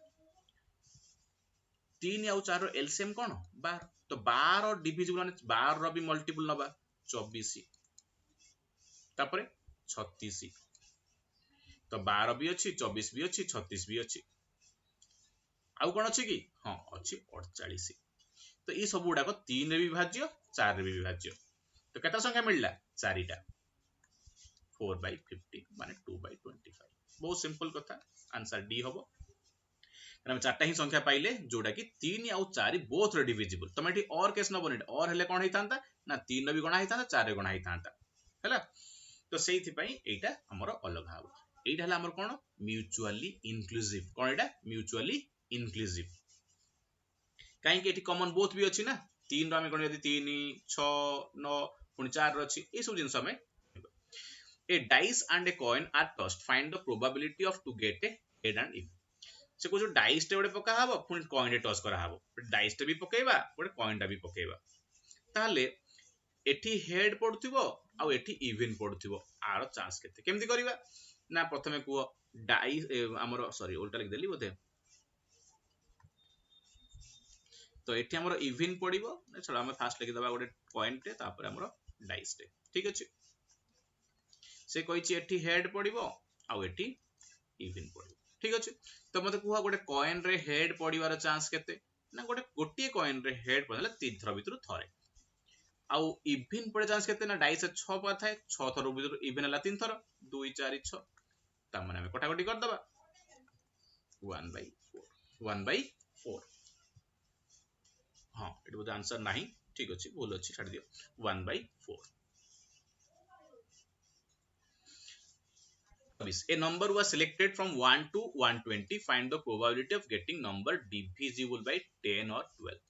[SPEAKER 1] 3 और 4 रो एलसीएम कोन 12 तो 12 डिविजिबल माने 12 रो भी मल्टीपल नबा 24 तापरे 36 तो 12 भी अछि 24 भी अछि 36 भी अछि आउ कोन अछि की हां अछि 48 तो ई सब गुडा को 3 रे भी विभाज्य 4 रे भी विभाज्य तो केता संख्या मिलला 4 टा 4 by 50 माने 2 by 25 बहुत सिंपल कथा आंसर डी होबो हम चारटा ही संख्या पाइले जोडा की 3 और 4 बोथ रे डिविजिबल तमे एठी और केस न बनेट और हेले कोन हेतांता ना 3 रे भी गणा हेतांता 4 रे गणा हेतांता हैला तो सेही पई एटा हमर अलग हाबो एटा हला हमर कोन म्यूचुअली इंक्लूसिव कोन एटा म्यूचुअली इंक्लूसिव काहे कि एठी कॉमन बोथ भी अछि ना 3 रो हम कोन यदि 3 6 9 पुनी 4 रो अछि ए सब जिंस हमें a dice and a coin are tossed find the probability of to get a head and even से को जो डाइस टे गोटे पका हबो पुनी कॉइन रे टॉस करा हबो डाइस टे भी पकेबा गोटे कॉइन टा भी पकेबा ताले एठी हेड पडुथिबो आ एठी इवन पडुथिबो आरो चांस केते केमति करिबा ना प्रथमे को डाइस हमरो सॉरी उल्टा लिख देली बोधे तो एठी हमरो इवन पडिबो चलो हम फास्ट लिखि दबा गोटे कॉइन टे तापर हमरो डाइस टे ठीक अछि से कहिछि एठी हेड पडिबो आ एठी इवन पडिबो ठीक अछि तो मते कुहा गोटे कॉइन रे हेड पडिवार चांस केते ना गोटे गोटिए कॉइन रे हेड पडले 3 थर भीतर थरे आउ इवन पड़े चांस केते ना डाइस 6 पर थाए 6 थर भीतर इवन हला 3 थर 2 4 6 ता माने हम कटाकटी कर दबा 1 by 4 हां एट बोध आंसर नाही ठीक अछि भूल अछि छाड़ दियो 1 by 4 A number was selected from 1 to 120 find the probability of getting number divisible by 10 or 12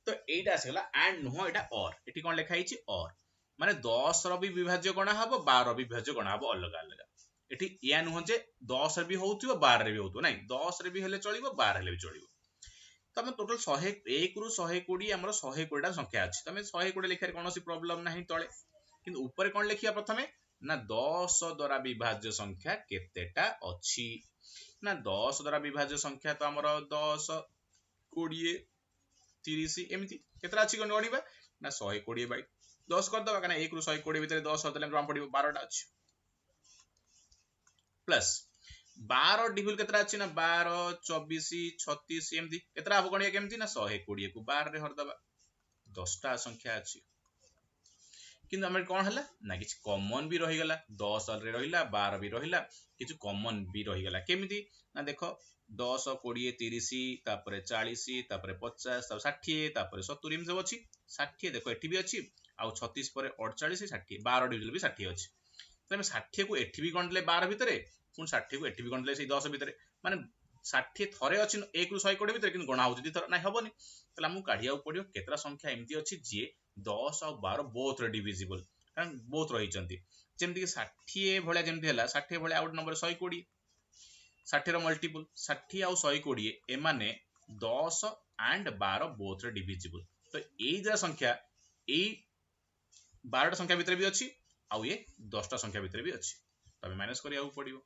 [SPEAKER 1] तो एटा आसला एंड नो एटा और एठी कोन लिखा हिची और माने 10 रो भी विभाज्य गणा हबो 12 रो भी विभाज्य गणा हबो अलग अलग एठी या नो जे 10 रे भी होउतिबो 12 रे भी होउतो नै 10 रे भी हेले चलिबो 12 हेले भी चलिबो तो हम टोटल 101 रु 120 हमर 120 टा संख्या अछि तमे 120 लिखारे कोनोसी प्रॉब्लम नाही तळे किंतु ऊपर कोन लिखिया प्रथमे ना 10 द्वारा विभाज्य संख्या केतेटा अछि ना 10 द्वारा विभाज्य संख्या तो हमर 10 20 30 एमिति केतरा अछि कोन गणिबा ना 120 बाय 10 कर दबा कना 1 रु 120 भीतर 10 हतले हम पडिबो 12 टा अछि प्लस 12 डिविल केतरा अछि ना 12 24 36 एमिति केतरा हबो गणिया केमिति ना 120 को 12 रे हर दबा 10 टा संख्या अछि किंतु हमर कोन हला ना किछ कॉमन भी रहि गला 10 रे रहिला 12 भी रहिला किछ कॉमन भी रहि गला केमिति ना देखो 10 20 30 तापरे 40 तापरे 50 तापर 60 तापरे 70 एम सब अछि 60 देखो एठी भी अछि आ 36 परे 48 60 12 डिविजन भी 60 अछि तो हम 60 को एठी भी गणले 12 भितरे पुन 60 को एठी भी गणले से 10 भितरे माने 60 थरे अछि 1 रु 120 भितरे किन गणा होछि थर नै हबोनी तला हमु काढिया पडियो केतरा संख्या एमती अछि जे 10 और 12 बोथ रे डिविजिबल कारण बोथ रही चंती जेमती 60 भलिया जेमती हला 60 भलिया आउट नंबर 120 60 रो मल्टीपल 60 आउ 120 एमाने 10 एंड 12 बोथ रे डिविजिबल तो एई जरा संख्या एई 12टा संख्या भितर भी अछि आउ ये 10टा संख्या भितर भी अछि तबे माइनस करिया पड़िबो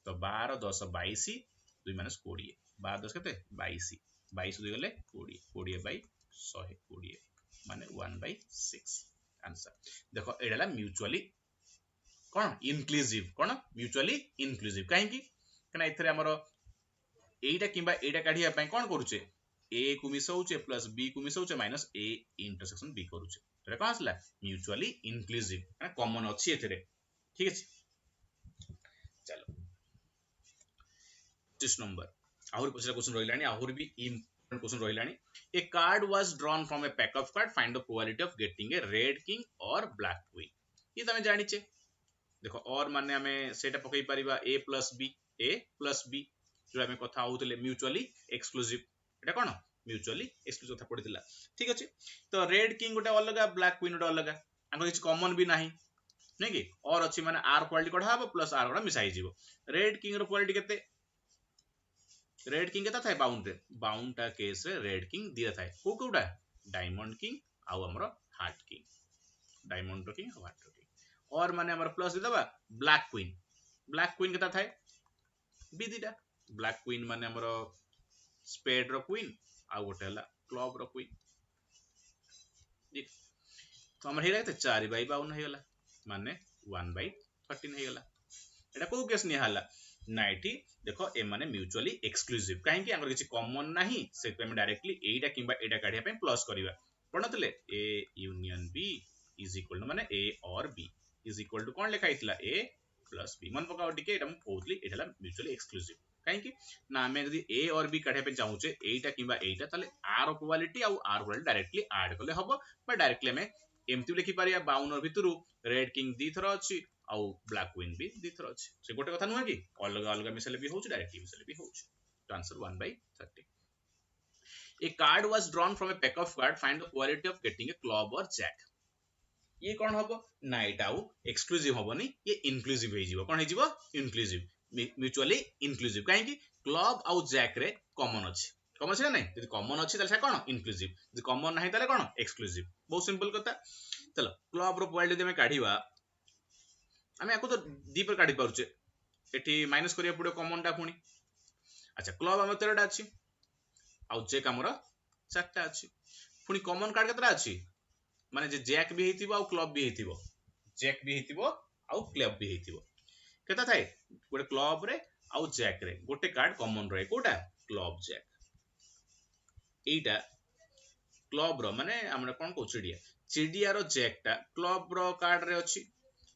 [SPEAKER 1] तो 12 10 22 2 माइनस 20 12 10 केते 22 22 2 गले 20 20 बाय 120 माने 1/6 आंसर देखो एडाला म्यूचुअली कोन इनक्लूसिव कोन म्यूचुअली इनक्लूसिव काहे कि कना इथरे हमरो एटा किबा एटा काढिया पय कोन करूचे a को मिसौचे प्लस b को मिसौचे माइनस a इंटरसेक्शन b करूचे एटा कोन आसला म्यूचुअली इनक्लूसिव माने कॉमन अछि एथरे ठीक अछि चलो 25 नंबर आहुर पछरा क्वेश्चन रहिलानी आहुर भी इम्पोर्टेंट क्वेश्चन रहिलानी a card was drawn from a pack of card find the probability of getting a red king और ब्लैक क्वीन ये तमे जानिचे देखो और माने हमें सेटा पकई परिबा a plus b जो हमें कथा होतले म्यूचुअली एक्सक्लूसिव एटा कोन म्यूचुअली एक्सक्लूसिव कथा पडितला ठीक अछि तो रेड किंग गोटे अलगा ब्लैक क्वीन गोटे अलगा आंको किछ कॉमन भी नाही नै कि और अछि माने r क्वालिटी कढा हबो प्लस r गोटा मिसाई जिवो रेड किंग रो क्वालिटी केते रेड किंग केता थाए बाउंड टा केस रे रेड किंग दिया थाए को कोडा डायमंड किंग आउ हमरो हार्ट किंग डायमंड किंग और हार्ट किंग और माने हमर प्लस दे दबा ब्लैक क्वीन केता थाए बी दिटा ब्लैक क्वीन माने हमरो स्पेड रो क्वीन आ गोटे हला क्लब रो क्वीन तो हमर हेला त 4/52 हे गला माने 1/13 हे गला एटा को केस नि हला नाइटी देखो ए माने म्यूचुअली एक्सक्लूसिव काहे कि हमर किछि कॉमन नाही से पे हम डायरेक्टली एटा किबा एटा काढिया पे प्लस करिवा पणतले a union b is equal to माने a और b इज इक्वल टू कोन लिखा हितला a प्लस b मन पकाओ टिके एटा हम कहउतली एटाला म्यूचुअली एक्सक्लूसिव काहे कि ना हमें यदि a और b काढिया पे चाहूचे एटा किबा एटा ताले r प्रोबेबिलिटी और r प्रोबेबिलिटी डायरेक्टली ऐड करले हबो बा डायरेक्टली हमें एमती लिखि पारिया 52 भितरु रेड किंग दी थरा अछि आउ ब्लैक क्वीन भी दी थरा अछि से गोटे कथा नुह कि अलग अलग मिसले भी होछ डायरेक्टली मिसले भी होछ तो answer 1/30 a card was drawn from a pack of card find the probability of getting a club or jack ये कोन हबो ना एटा आउ एक्सक्लूसिव हबोनी ये इंक्लूसिव हे जिवो कोन हे जिवो इंक्लूसिव म्यूचुअली इंक्लूसिव काहे कि क्लब आउ जैक रे कॉमन अछि कॉमन छै नै यदि कॉमन अछि तले से कोन इंक्लूसिव यदि कॉमन नाही तले कोन एक्सक्लूसिव बहुत सिंपल कथा चलो क्लब रो प्रोबेबिलिटी हम काढिबा हमें याको तो दी पर काढि पारुचे एठी माइनस करिया पड़ो कॉमन टा पुनी अच्छा क्लब हम 13 टा अछि आउ जैक हमर 4 टा अछि पुनी कॉमन कार्ड केतरा अछि माने जे जैक भी हेतिबो आउ क्लब भी हेतिबो जैक भी हेतिबो आउ क्लब भी हेतिबो केता थाए गोटे क्लब रे आउ जैक रे गोटे कार्ड कॉमन रहे कोटा क्लब जैक एटा क्लब रो माने हमरा कोन को चिड़िया रो जैक टा क्लब रो कार्ड रे अछि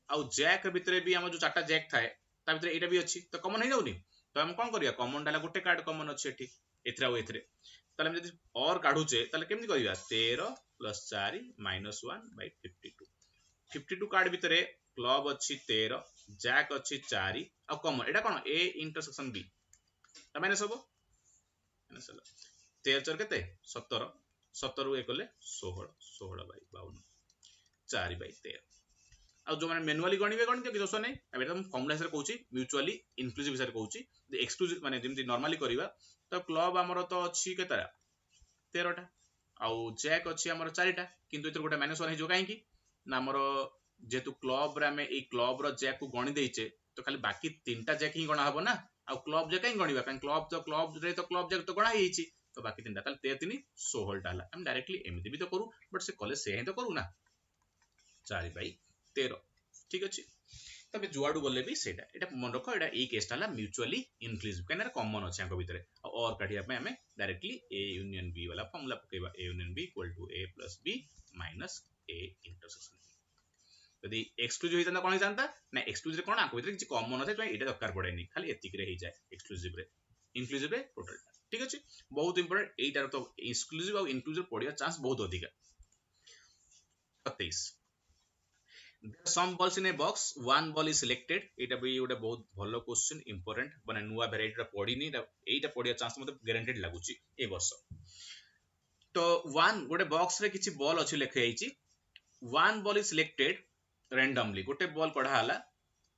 [SPEAKER 1] आउ जैक भितरे भी हम जो चारटा जैक थाए ता भितरे एटा भी अछि तो कॉमन हे जाउनी तो हम कोन करिया कॉमन डाला गोटे कार्ड कॉमन अछि एठी एथरा ओ एथरे ताले हम यदि और काढुचे ताले केमति करिया 13 + 4 - 1/52 52 कार्ड भितरे क्लब अछि 13 जैक अछि 4 आ common Etah cone a intersection b ता माइनस हबो माइनस हला 13 4 केते 17 17 रु 1 कले 16 16/52 4/13 आ जो माने मैनुअली गणिबे गणित कि दोष नै अब एटा हम फॉर्मूला से कहूची म्यूचुअली इंक्लूसिव से कहूची एक्सक्लूसिव माने जेमति नॉर्मली करिवा तो क्लब हमरो तो अछि केतरा 13 टा आउ जैक अछि हमरो 4 टा किंतु एतर गोटे माइनस 1 हे जो काहे कि ना हमरो जेतु क्लब रे हमें ए क्लब रो जैक को गणि देइचे तो खाली बाकी तीनटा जैक ही गणा हबो ना आ क्लब जैक ही गणिबा कान क्लब रे तो क्लब जैक तो गणा हेइची तो बाकी तीनटा ताल 13 16 टा हला हम डायरेक्टली एमिति भी तो करू बट से कॉलेज से ही तो करू ना 4/13 ठीक अछि तबे जुआडू गले भी सेटा एटा मन रखो एटा ए केस ताला म्यूचुअली इंक्लूसिव काने कॉमन अछि आंको भितरे और काढिया पे हमें डायरेक्टली a यूनियन b वाला फॉर्मूला पकेबा a union b = a + b - a intersection यदि एक्सक्लूसिव होइता कोन होइता ना एक्सक्लूसिव कोन आंको भितरे किछ कॉमन अछि तो एटा दरकार पड़ेनी खाली एतिक रे ही जाय एक्सक्लूसिव रे इंक्लूसिव रे टोटल ठीक अछि बहुत इंपोर्टेंट एटार तो एक्सक्लूसिव और इंक्लूसिव पड़िया चांस बहुत अधिक 27 some balls in a box one ball is selected एटा भी ओटा बहुत भलो क्वेश्चन इंपोर्टेंट माने नुवा वेराइटी रा पढिनी एटा पढिया चांस मते गारंटेड लागुची ए वर्ष तो वन गोटे बॉक्स रे किछि बॉल अछि लेखे आइची one ball is selected randomly गोटे बॉल कढ़ा हला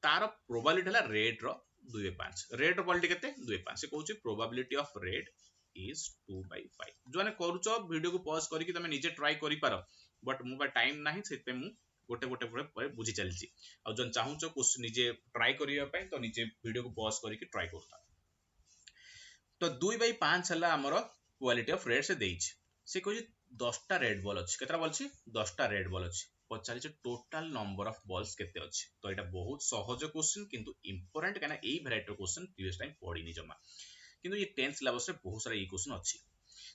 [SPEAKER 1] तार प्रोबेबिलिटी हला रेड रो 2/5 रेड रो प्रोबेबिलिटी केते 2/5 से कहूची प्रोबेबिलिटी ऑफ रेड इज 2/5 जो ने करूचो वीडियो को पॉज करके तमे निजे ट्राई करि पारो बट मु बा टाइम नाही से पे मु गोटे गोटे पर बुझी चलची आ जन चाहूचो क्वेश्चन निजे ट्राई करिया पय तो निजे वीडियो को पॉज करके ट्राई करता तो 2/5 हला हमरो क्वालिटी ऑफ रेड से देइछ से कहूची 10 टा रेड बॉल अछि केतरा बॉल अछि 10 टा रेड बॉल अछि पचारिछ टोटल नंबर ऑफ बॉल्स केते अछि तो एटा बहुत सहज क्वेश्चन किंतु इंपोर्टेंट काना एई वैरायटी क्वेश्चन प्रीवियस टाइम पढिनी जमा किंतु ये 10th सिलेबस रे बहुत सारा ए क्वेश्चन अछि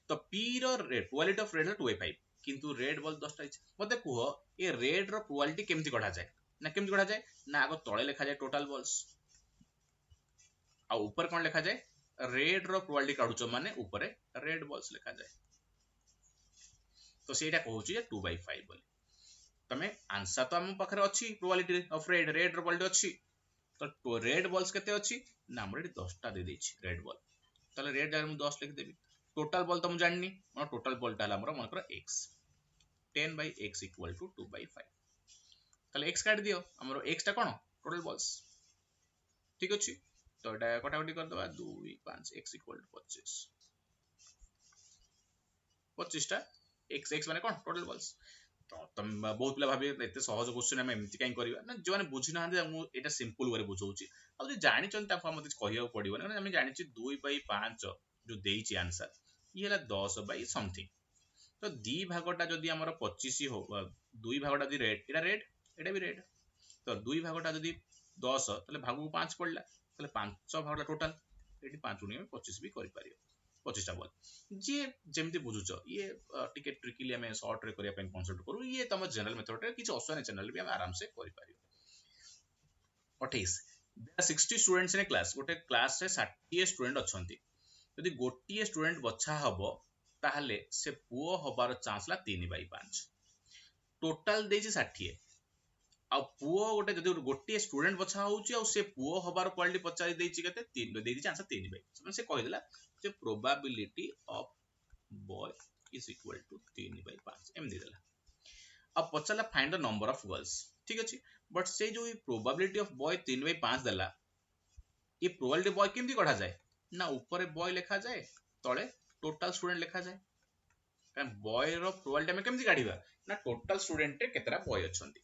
[SPEAKER 1] तो p रो रेड क्वालिटी ऑफ रेड 2/5 किंतु रेड बॉल 10 टा अछि मते कुहो ए रेड रो प्रोबेबिलिटी केमति कढा जाय ना केमति कढा जाय ना आगो तळे लिखा जाय टोटल बॉल्स आ ऊपर कोन लिखा जाय रेड रो प्रोबेबिलिटी काढुचो माने ऊपर रेड बॉल्स लिखा जाय तो सेटा कहूची जे 2/5 बोली तमे आंसर तो हम पाखरे अछि प्रोबेबिलिटी ऑफ रेड रेड रो प्रोबेबिलिटी अछि तो रेड बॉल्स केते अछि ना हमर 10 ता दे देछि रेड बॉल ताले रेड जगह में 10 लिख देबी टोटल बॉल तो हम जाननी मोर टोटल बॉल ता हमर मन कर x 10/x = 2/5 ताले x काट दियो हमर x ता कोन टोटल बॉल्स ठीक अछि तो एटा कटाकटी कर दबा 2 5 x = 25 25 टा x माने कोन टोटल बॉल्स तो तुम बहुत पिला भाबे एते सहज क्वेश्चन हम एमति काई करबा ना जो माने बुझी ना हम एटा सिंपल वे बुझौची आ जे जानि चन ता हम कहियो पड़िबो ना हम जानि छि 2/5 जो देइछि आंसर ये हला 10 बाय समथिंग तो दी भागटा जदी हमर 25 हो 2 भागटा जदी रेड एटा भी रेड तो 2 भागटा जदी 10 तले भागु 5 पड़ला तले 5 भागटा टोटल एटी 5 गुणी 25 भी करि पारियो 25 टा बॉल जे जेमति बुझुचो ये टिके ट्रिकली हमें शॉर्ट रे करिया पेन कांसेप्ट करू ये तम जनरल मेथड रे किछ ऑप्शन चैनल भी हम आराम से करि पारियो 28 there 60 students in a class गोटे क्लास रे 60 स्टूडेंट अछंती यदि गोटिए स्टूडेंट बछा हबो ताहले से पुओ हबार चांस ला 3/5 टोटल देछि 60 आ पुओ गोटे जदि गोटिए स्टूडेंट बछा होउची आ से पुओ हबार क्वालिटी पचारि देछि केते 3 दे देछि आंसर 3/5 से कहि देला जे probability of boy is equal to 3/5 एम दे देला अब पचला find the number of girls ठीक अछि बट से जो प्रोबेबिलिटी ऑफ बॉय 3/5 देला ये प्रोबेबिलिटी बॉय केमति कढा जाय ना ऊपर बॉय लिखा जाए तळे टोटल स्टूडेंट लिखा जाए कारण बॉय रो प्रोबेबिलिटी हम केमति काढिबा ना टोटल स्टूडेंट रे केतरा बॉय अछंती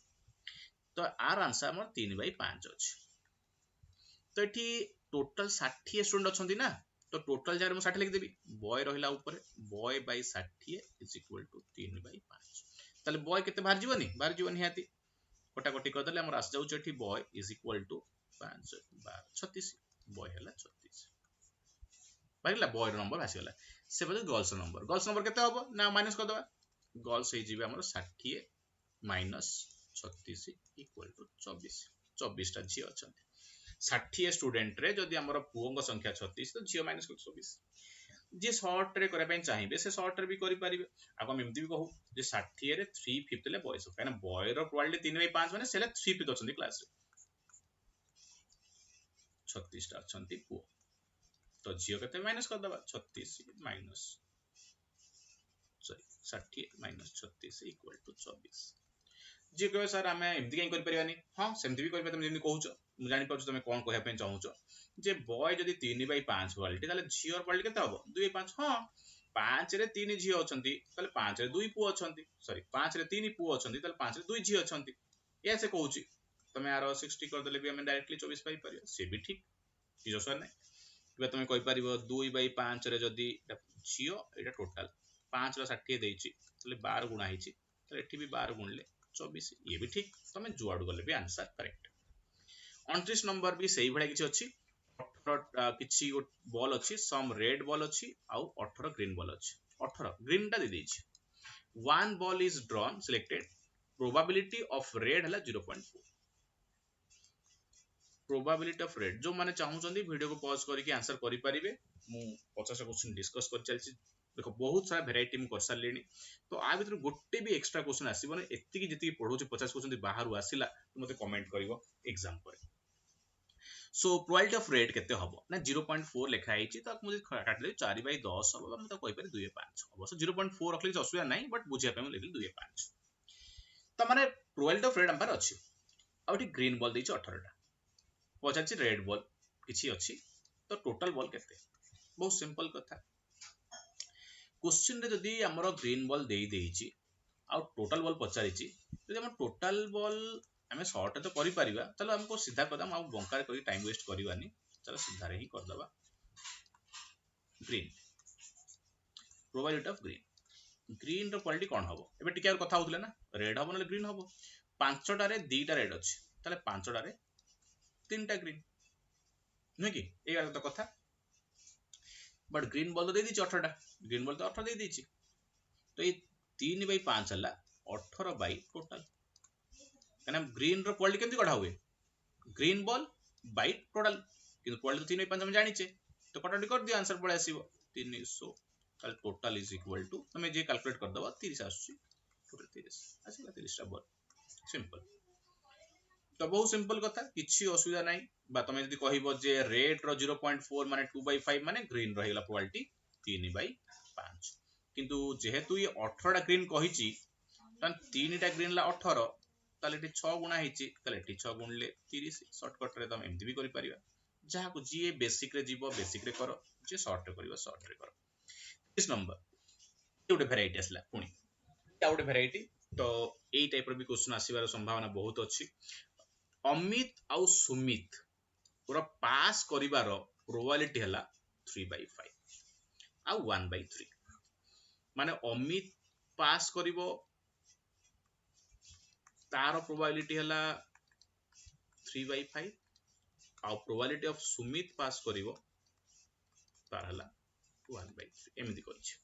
[SPEAKER 1] तो आर आंसर हमर 3/5 अछि तो एठी टोटल 60 स्टूडेंट अछंती ना तो टोटल जगह में 60 लिख देबी बॉय रहिला ऊपर boy by 60 is equal to 3/5 ताले बॉय केते बाहर जीवनी हाती कटाकटी कर दले हमर आस जाउ एठी boy is equal to 5 12 36 boy हला 36 बाहिरला बॉय नंबर आसीगला से बजे गर्ल्स नंबर केते होबो ना माइनस कर दबा गर्ल्स हे जीवे हमर 60 माइनस 36 इक्वल टू 24 टा झी अछंती 60 स्टूडेंट रे जदी हमर पुओंग संख्या 36 तो झियो माइनस 24 जे शॉर्ट रे करे पे चाहिबे से शॉर्ट रे भी करि परिबे आ हम एमति भी कहू जे 60 रे 3/5 ले बॉयज काना बॉय रो प्रोबेबिलिटी 3/5 माने सेले 3/5 अछंती क्लास रे 36 टा अछंती पुओ तो झियो केते माइनस कर दबा 36 माइनस 60 माइनस 36 इक्वल टू 24 जे कहे सर आमे एमति कहीं करि परिबानी हां सेमति भी करिबा तुम जेमति कहूचो मु जानि पाछु तुम कोन कहया पे चाहूचो जे बॉय जदी 3/5 क्वालिटी ताले झियो क्वालिटी केते हबो 2/5 हां 5 रे 3 झियो अछंती ताले 5 रे 2 पुओ अछंती सॉरी 5 रे 3 पुओ अछंती ताले 5 रे 2 झियो अछंती या से कहूची तमे आरो 60 कर देले भी हम डायरेक्टली 24 पाई परियो से भी ठीक किजो सर नै कि तुम कहि परिबो 2/5 रे जदी झियो एटा टोटल 5 रो 60 देइची ताले 12 गुणा हिची ताले एठी भी 12 गुणले 24 ये भी ठीक तमे जुआडू गले भी आंसर करेक्ट 29 नंबर भी सही भळे किछि अछि 18 किछि बॉल अछि सम रेड बॉल अछि आउ 18 ग्रीन बॉल अछि 18 ग्रीन टा दे देछि one ball is drawn selected probability of red हला 0.4 प्रोबेबिलिटी ऑफ रेड जो माने चाहू चंदी वीडियो को पॉज करके आंसर करि परिबे मु 50 क्वेश्चन डिस्कस कर चलछि देखो बहुत सारा वेराइटी मु कर सारलेनी तो आ भीतर गोटे भी एक्स्ट्रा क्वेश्चन आसीबो ने एत्ती की जति पढौ 50 क्वेश्चन बाहर आसीला तो मते कमेंट करिवो एग्जाम पर सो प्रोबेबिलिटी ऑफ रेड केते हबो ना 0.4 लिखा आइछि तो मुझे काटले 4/10 हबो हम तो कहि पारे 2/5 अवश्य 0.4 रखले असुविधा नाही बट बुझिया पे लिखले 2/5 तो माने प्रोबेबिलिटी ऑफ रेड हम पर अछि आउटी ग्रीन बॉल देछि 18 टा पचारछि रेड बॉल किछि अछि तो टोटल बॉल केते बहुत सिंपल कथा क्वेश्चन रे जदी हमरो ग्रीन बॉल देई देछि आ टोटल बॉल पचारिछि जदी हम टोटल बॉल हमें शॉर्ट तो करि परिबा चलो हमको सीधा करदम आ बंकार करी टाइम वेस्ट करबानी चलो सीधा रे ही कर दबा green probability of green green रो क्वालिटी कोन हबो एबे टिके और कथा होतले ना रेड हबो ना ग्रीन हबो पांचटा रे दीटा रेड अछि ताले पांचटा रे तीनटा ग्रीन नै कि एया तो कथा बट ग्रीन बॉल तो दे दीची 18 ग्रीन बॉल तो 18 दे दीची तो ये 3/5 हला 18 बाई टोटल कहना ग्रीन रो क्वालिटी केमती कढा हुए ग्रीन बॉल बाई टोटल किंतु क्वालिटी तो 3/5 हम जानि छे तो कटाटी कर दियो आंसर पळे आसीबो 300 ताले टोटल इज इक्वल टू तमे जे कैलकुलेट कर दबा 30 आसी टोटल 30 आसीला 30 टा बॉल सिंपल तो बहुत सिंपल कथा किछि असुविधा नाही बा तमे जदी कहिबो जे रेड रो 0.4 माने 2/5 माने ग्रीन रहिला प्रोबेबिलिटी 3/5 किंतु जेहेतु ये 18 टा ग्रीन कहिची तन 3 टा ग्रीन ला 18 ताले टी 6 गुणा हिची ताले टी 6 गुणले 30 शॉर्टकट रे तमे एमती भी करि परिबा जहा को जी बेसिक रे जीवो बेसिक रे करो जे शॉर्ट रे करिवो शॉर्ट रे करो इस नंबर गोटे भेराइटी आसला पुणी गोटे भेराइटी तो एई टाइप रो भी क्वेश्चन आसीबार संभावना बहुत अछि अमित आउ सुमित पूरा पास करिवार प्रोबेबिलिटी हला 3/5 आ 1/3 माने अमित पास करिवो तार प्रोबेबिलिटी हला 3/5 आ प्रोबेबिलिटी ऑफ सुमित पास करिवो तार हला 1/3 एमिति करिछि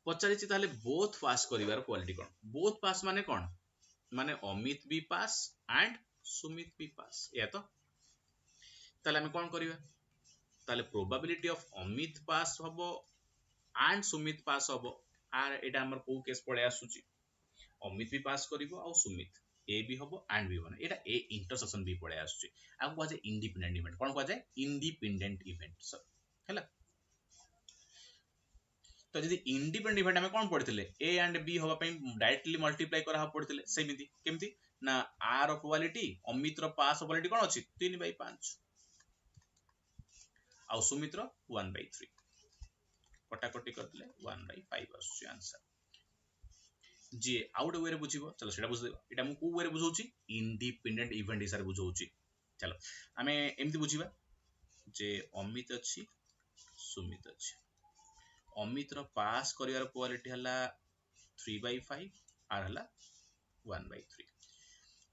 [SPEAKER 1] पचारिछि ताले बोथ पास करिवार क्वालिटी कोन बोथ पास माने कोन माने अमित भी पास एंड सुमित भी पास या तो ताले हम कोन करिवा ताले प्रोबेबिलिटी ऑफ अमित पास हबो एंड सुमित पास हबो आर एटा हमर को केस पळे आसुची अमित भी पास करिवो आ सुमित ए भी हबो एंड भी बने एटा ए इंटरसेक्शन भी पळे आसुची आ को जे इंडिपेंडेंट इवेंट कोन को जे इंडिपेंडेंट इवेंट सब हैला तो जदि इंडिपेंडेंट इवेंट हमें कोन पढिथिले ए एंड बी होबा पई डायरेक्टली मल्टीप्लाई करा पढिथिले सेमिति केमति ना आर रो प्रोबेबिलिटी अमित रो पास प्रोबेबिलिटी कोन अछि 3/5 आ सुमित रो 1/3 कटाकटी करले 1/5 आछी आंसर जे आउट वे रे बुझिबो चलो सेटा बुझ देबो एटा मु को वे रे बुझौची इंडिपेंडेंट इवेंट हिसाब बुझौची चलो हमें एमति बुझिबा जे अमित अछि सुमित अछि अमित रो पास करिवार प्रोबेबिलिटी हला 3/5 आर हला 1/3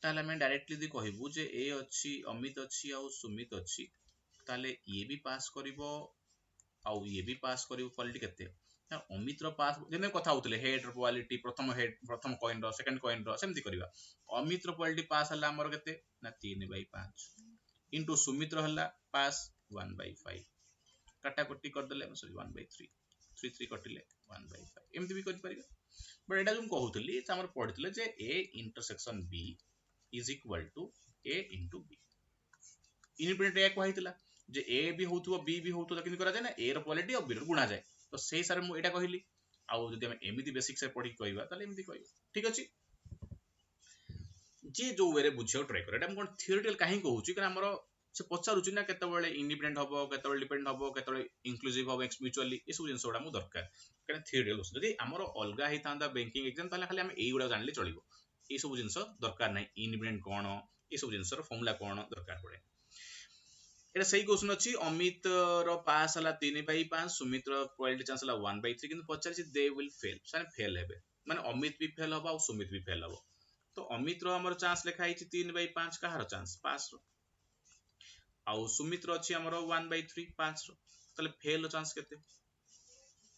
[SPEAKER 1] ताले हम डायरेक्टली दि कहिबु जे ए अछि अमित अछि आ सुमित अछि ताले ये भी पास करिवो आ ये भी पास करिवो क्वालिटी केते अमित रो पास जेने कथा होतले हेड रो प्रोबेबिलिटी प्रथम कॉइन रो सेकंड कॉइन रो सेमति करिवा अमित रो प्रोबेबिलिटी पास हला हमर केते ना 3/5 इनटू सुमित रो हला पास 1/5 काटाकटी कर देले सॉरी 1/3 3 कटिले 1/5 एमती भी करि परिबा बट एटा जो कहउतली त हमर पढितले जे a intersection b is equal to a into b independent ए कहइतला जे a भी होतबो b भी होतबो किन करा जाय ना a रो प्रोबेबिलिटी और b रो गुणा जाय तो सेही सारे मु एटा कहिली आ जदि हम एमिति बेसिक से पढि कहइबा ताले एमिति कहइबा ठीक अछि जे जो वे रे बुझियो ट्राई कर एटा हम कोन थियोरेटिकल काहे कहउची कि हमरो से पचारुची ना केते बेले इंडिपेंडेंट हबो केते बेले डिपेंडेंट हबो केते बेले इंक्लूसिव हबो एक्स म्यूचुअली ए सब जिंस ओडा मु दरकार कारण थियोरेटिकल जदि हमरो अलगा हि थांदा बैंकिंग एग्जाम ताले खाली हम एई उडा जानले चलिबो ए सब जिंस दरकार नै इंडिपेंडेंट कोन ए सब जिंस रो फॉर्मूला कोन दरकार पड़े एटा सही क्वेश्चन अछि अमित रो पास हला 3/5 सुमित रो प्रोबेबिलिटी चांस हला 1/3 किंतु पचारछि दे विल फेल सारे फेल हेबे माने अमित भी फेल हबो और सुमित भी फेल हबो तो अमित रो हमर चांस लिखा हिची 3/5 कहार चांस पास रो आउ सुमित रो अछि हमर 1/3 5 रो तले फेल रो चांस केते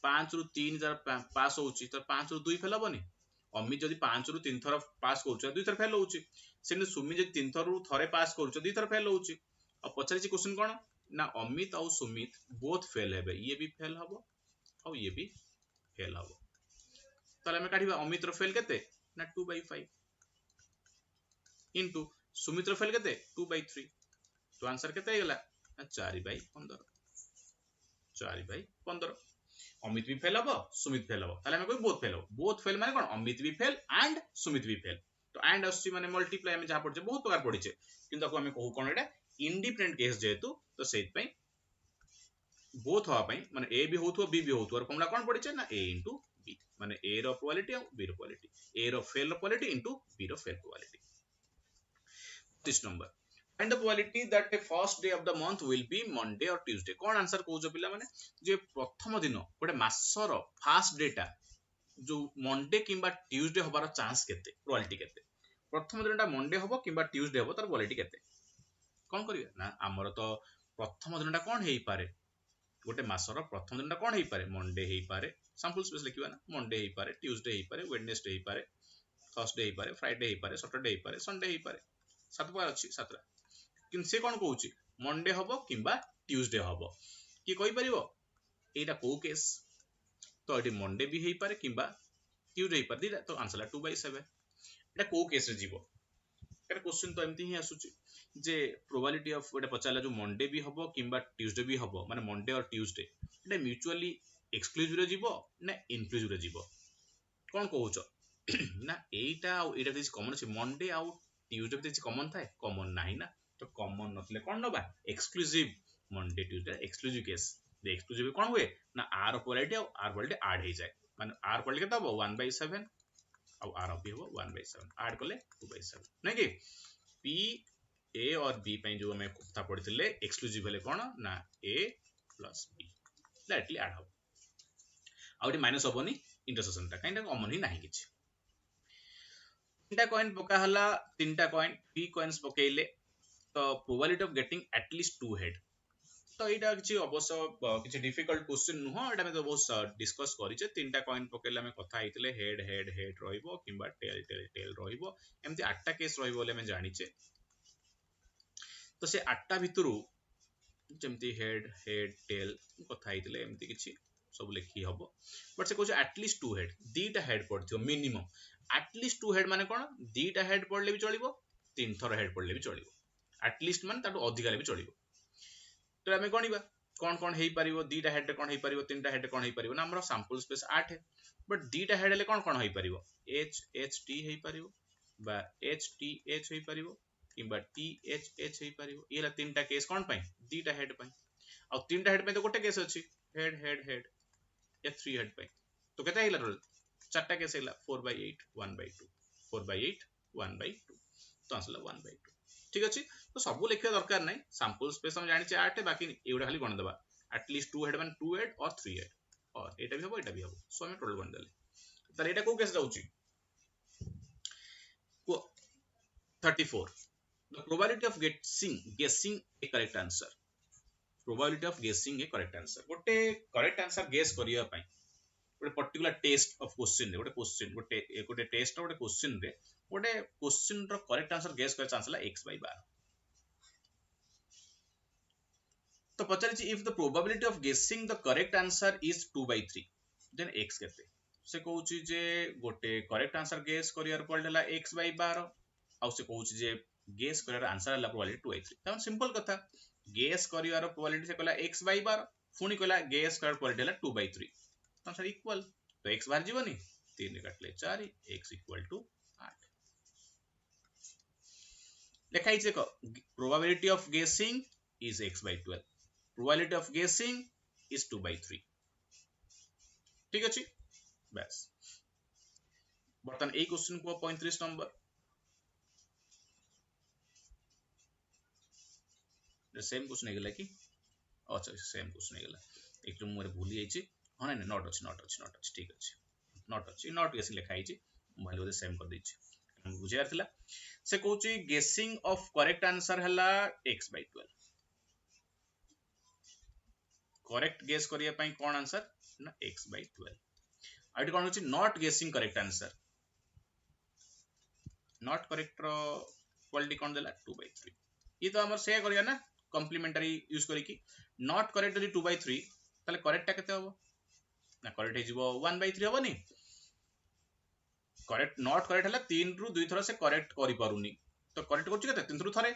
[SPEAKER 1] 5 रु 3 जार पास होउची तो 5 रु 2 फेल हबनी अमित जदी 5 रु 3 थर पास करछ 2 थर फेल होउची सेने सुमित जदी 3 थर रु थरे पास करछ 2 थर फेल होउची आ पचारिछि क्वेश्चन कोन ना अमित और सुमित बोथ फेल हेबे ये भी फेल हबो और ये भी फेल हबो तले हम काढिबा अमित रो फेल केते ना 2/5 इनटू सुमित रो फेल केते 2/3 तो आंसर केते गेला 4/15 4/15 अमित भी फेल हबो सुमित फेल हबो ताले हम कोइ बोथ फेल माने कोन अमित भी फेल एंड सुमित भी फेल तो एंड आसुची माने मल्टीप्लाई हम जहाँ पढ़े बहुत प्रकार पढ़े किंतु आको हमें कहू कौन एटा इंडिपेंडेंट केस जेहेतु तो सेट पई बोथ हवा पई माने ए भी होथो बी भी होथो और फॉर्मूला कौन पढ़े ना ए इनटू बी माने ए रो प्रोबेबिलिटी और बी रो प्रोबेबिलिटी ए रो फेल रो प्रोबेबिलिटी इनटू बी रो fail probability 30 number and the probability that the first day of the month will be Monday or Tuesday कौन आंसर कहउछ पिला माने जे प्रथम दिन गोटे मासर फर्स्ट डेटा जो मंडे किंबा ट्यूसडे होबार चांस केते प्रोबेबिलिटी केते प्रथम दिनटा मंडे होबो किंबा ट्यूसडे होबो तार प्रोबेबिलिटी केते कोन करिवे ना हमर तो प्रथम दिनटा कोन हेई पारे गोटे मासर प्रथम दिनटा कोन हेई पारे मंडे हेई पारे सैंपल स्पेस लिखिबा ना मंडे हेई पारे ट्यूसडे हेई पारे वेडनेसडे हेई पारे थर्सडे हेई पारे फ्राइडे हेई पारे सैटरडे हेई पारे संडे हेई पारे सात बार अछि सातरा किन से कोन कहउची मंडे हबो किंबा ट्यूसडे हबो कि कहि परिबो एटा को केस तो एटी मंडे भी हेई पारे किंबा ट्यूसडे हेई पारे दिला तो आंसर 2/7 एटा को केस रे जीवो एटा क्वेश्चन तो एमती ही आसुची जे प्रोबेबिलिटी ऑफ एटा पचाला जो मंडे भी हबो किंबा ट्यूसडे भी हबो माने मंडे और ट्यूसडे एटा म्यूचुअली एक्सक्लूसिव रे जीवो ना इंक्लूसिव रे जीवो कोन कहउचो ना एटा आ एटा किछ कॉमन अछि मंडे आ ट्यूसडे भी किछ कॉमन थाए कॉमन नाही ना तो कॉमन नथले कोन नबा exclusive Monday Tuesday exclusive case दे एक्सक्लूसिव कोन हुए ना आर प्रोबेबिलिटी और आर प्रोबेबिलिटी ऐड हे जाए माने आर प्रोबेबिलिटी केता हो 1/7 और आर भी हो 1/7 ऐड करले 2/7 नै कि पी ए और बी पई जो हमें कथा पढ़िथिले एक्सक्लूसिव हेले कोन ना ए प्लस बी डायरेक्टली ऐड हो आउटी माइनस होबोनी इंटरसेक्शन ता काइंडा कॉमन ही नाही किछ तीनटा कॉइन पका हला तीनटा कॉइन पी कॉइन्स पकेइले तो probability of getting at least two head तो एटा किछि अवश्य किछि डिफिकल्ट क्वेश्चन नुह एटा में तो बहुत डिस्कस करिचे तीनटा कॉइन पकेले हमें कथा आइतले हेड हेड हेड रहिबो किंबा टेल टेल टेल रहिबो एमति आठटा केस रहिबो बोले हमें जानिचे तो से आठटा भितरु जेमति हेड हेड टेल कथा आइतले एमति किछि सब लिखि हबो बट से कहू एटलीस्ट टू हेड दीटा हेड पड़थियो मिनिमम एटलीस्ट टू हेड माने कोन दीटा हेड पड़ले भी चलिबो तीन थर हेड पड़ले भी चलिबो एटलीस्ट माने ताटो अधिक भी चलिबो तो हमें गणिबा कोन कोन हेई परिबो दीटा हेड कोन हेई परिबो तीनटा हेड कोन हेई परिबो ना हमर सैंपल स्पेस 8 है बट दीटा हेड ले कोन कोन हेई परिबो एच एच टी हेई परिबो बा एच टी एच हेई परिबो किबा टी एच एच हेई परिबो एला तीनटा केस कोन पई दीटा हेड पई और तीनटा हेड पई तो गोटे केस अछि हेड हेड हेड या थ्री हेड पई तो केते हेला रोल चारटा केस हेला 4/8 1/2 4/8 1/2 तो आसला 1/2 ठीक अछि तो सब लिखिया दरकार नै सैंपल स्पेस हम जानि छै 8 बाकी एउडा खाली गण दबा एटलीस्ट 2 हेड मान 2 हेड और 3 हेड और एटा भी हबो सो हम टोटल गण देले तर एटा को केस जाउची को 34 the probability of guessing a correct answer probability of guessing a correct answer गोटे करेक्ट आंसर गेस करिया पई गोटे पर्टिकुलर टेस्ट ऑफ क्वेश्चन गोटे क्वेश्चन गोटे टेस्ट गोटे क्वेश्चन रे गोटे क्वेश्चन रो करेक्ट आंसर गेस कर चांस ला x/12 तो पचारि if the probability of guessing the correct answer is 2/3 then x केते से कहउची जे गोटे करेक्ट आंसर गेस करियर पड़ला x/12 आ से कहउची जे गेस करियर आंसर ला प्रोबेबिलिटी 2/3 त सिंपल कथा गेस करियर प्रोबेबिलिटी से कहला x/12 फुनी कहला गेस करियर प्रोबेबिलिटी ला 2/3 तो सर इक्वल तो x बाहर जीवनी 3 रे काटले 4 x = 8 लेखाई देखो प्रोबेबिलिटी ऑफ गेसिंग is x/12 probability of guessing is 2/3 ठीक अछि बस बर्तन ए क्वेश्चन को 35 नंबर सेम क्वेश्चन हे गेला कि अच्छा सेम क्वेश्चन हे गेला एक मोर भूली जाई छी हां नै नॉट अछि ठीक अछि नॉट गेसिंग लिखा आइ छी भले बोले सेम कर दै छी हम बुझियार थिला से कहउची गेसिंग ऑफ करेक्ट आंसर हला x/12 करेक्ट गेस करिया पई कोन आंसर ना x/12 आइट कोन होची not guessing correct answer not correct रो क्वालिटी कोन देला 2/3 ये तो हमर से करिया ना कॉम्प्लीमेंटरी यूज करी कि नॉट करेक्ट जदी 2/3 ताले करेक्ट ता केते होबो ना करेक्ट हे जीवो 1/3 होबो नी करेक्ट नॉट करेक्ट हला 3 रु 2 थरा से करेक्ट करि पारुनी तो करेक्ट करछु केते 3 रु थरे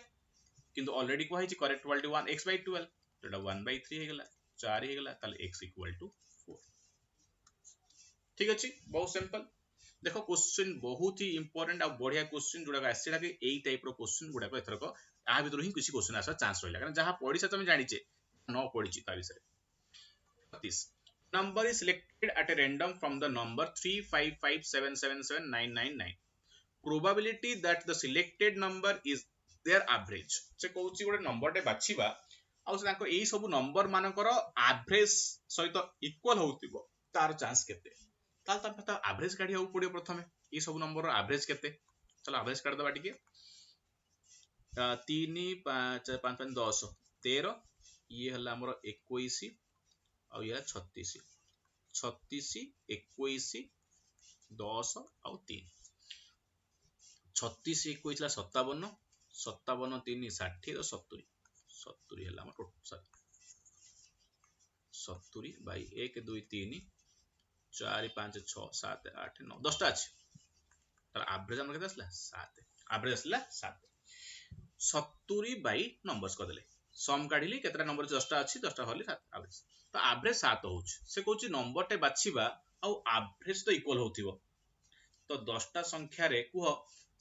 [SPEAKER 1] किंतु ऑलरेडी को हाइची करेक्ट क्वालिटी 1 x/12 तोडा 1/3 हे गेला 4 हे गेला ताले x = 4 ठीक अछि बहुत सिंपल देखो क्वेश्चन बहुत ही इंपोर्टेंट आ बढ़िया क्वेश्चन जोड़ा आसीला कि एई टाइप रो क्वेश्चन गुडा को एथरक आ भितर ही किसी क्वेश्चन आसा चांस रहला कारण जहां पढी से तुम जानिचे न पढिची ता विषय 36 number is selected at a random from the number 355777999 probability that the selected number is their average से कहउची गोटे नंबर टे बाछिबा आ से ताको एई सब नंबर मानकर एवरेज सहित इक्वल होउतिबो तार चांस केते ताल तम पता एवरेज काढिया पड़ियो प्रथमे ई सब नंबर रो एवरेज केते चलो एवरेज काढ दबा टिके 3 5 5 5 10 13 ये हला हमर 21 आ ये 36 36 21 10 आ 3 36 21 ला 57 57 3 60 तो 70 70 हला हमर टोटल 70 बाई 1 2 3 4 5 6 7 8 9 10 टा अछि तार एवरेज हमर केते असला 7 एवरेज असला 7 70 बाई नंबर्स कर देले सम काढिली केतरा नंबर 10 टा अछि 10 टा हली 7 एवरेज तो एवरेज 7 होउछ से कहउची नंबर टे बाछिबा आ एवरेज तो इक्वल होथिबो तो 10 टा संख्या रे कुह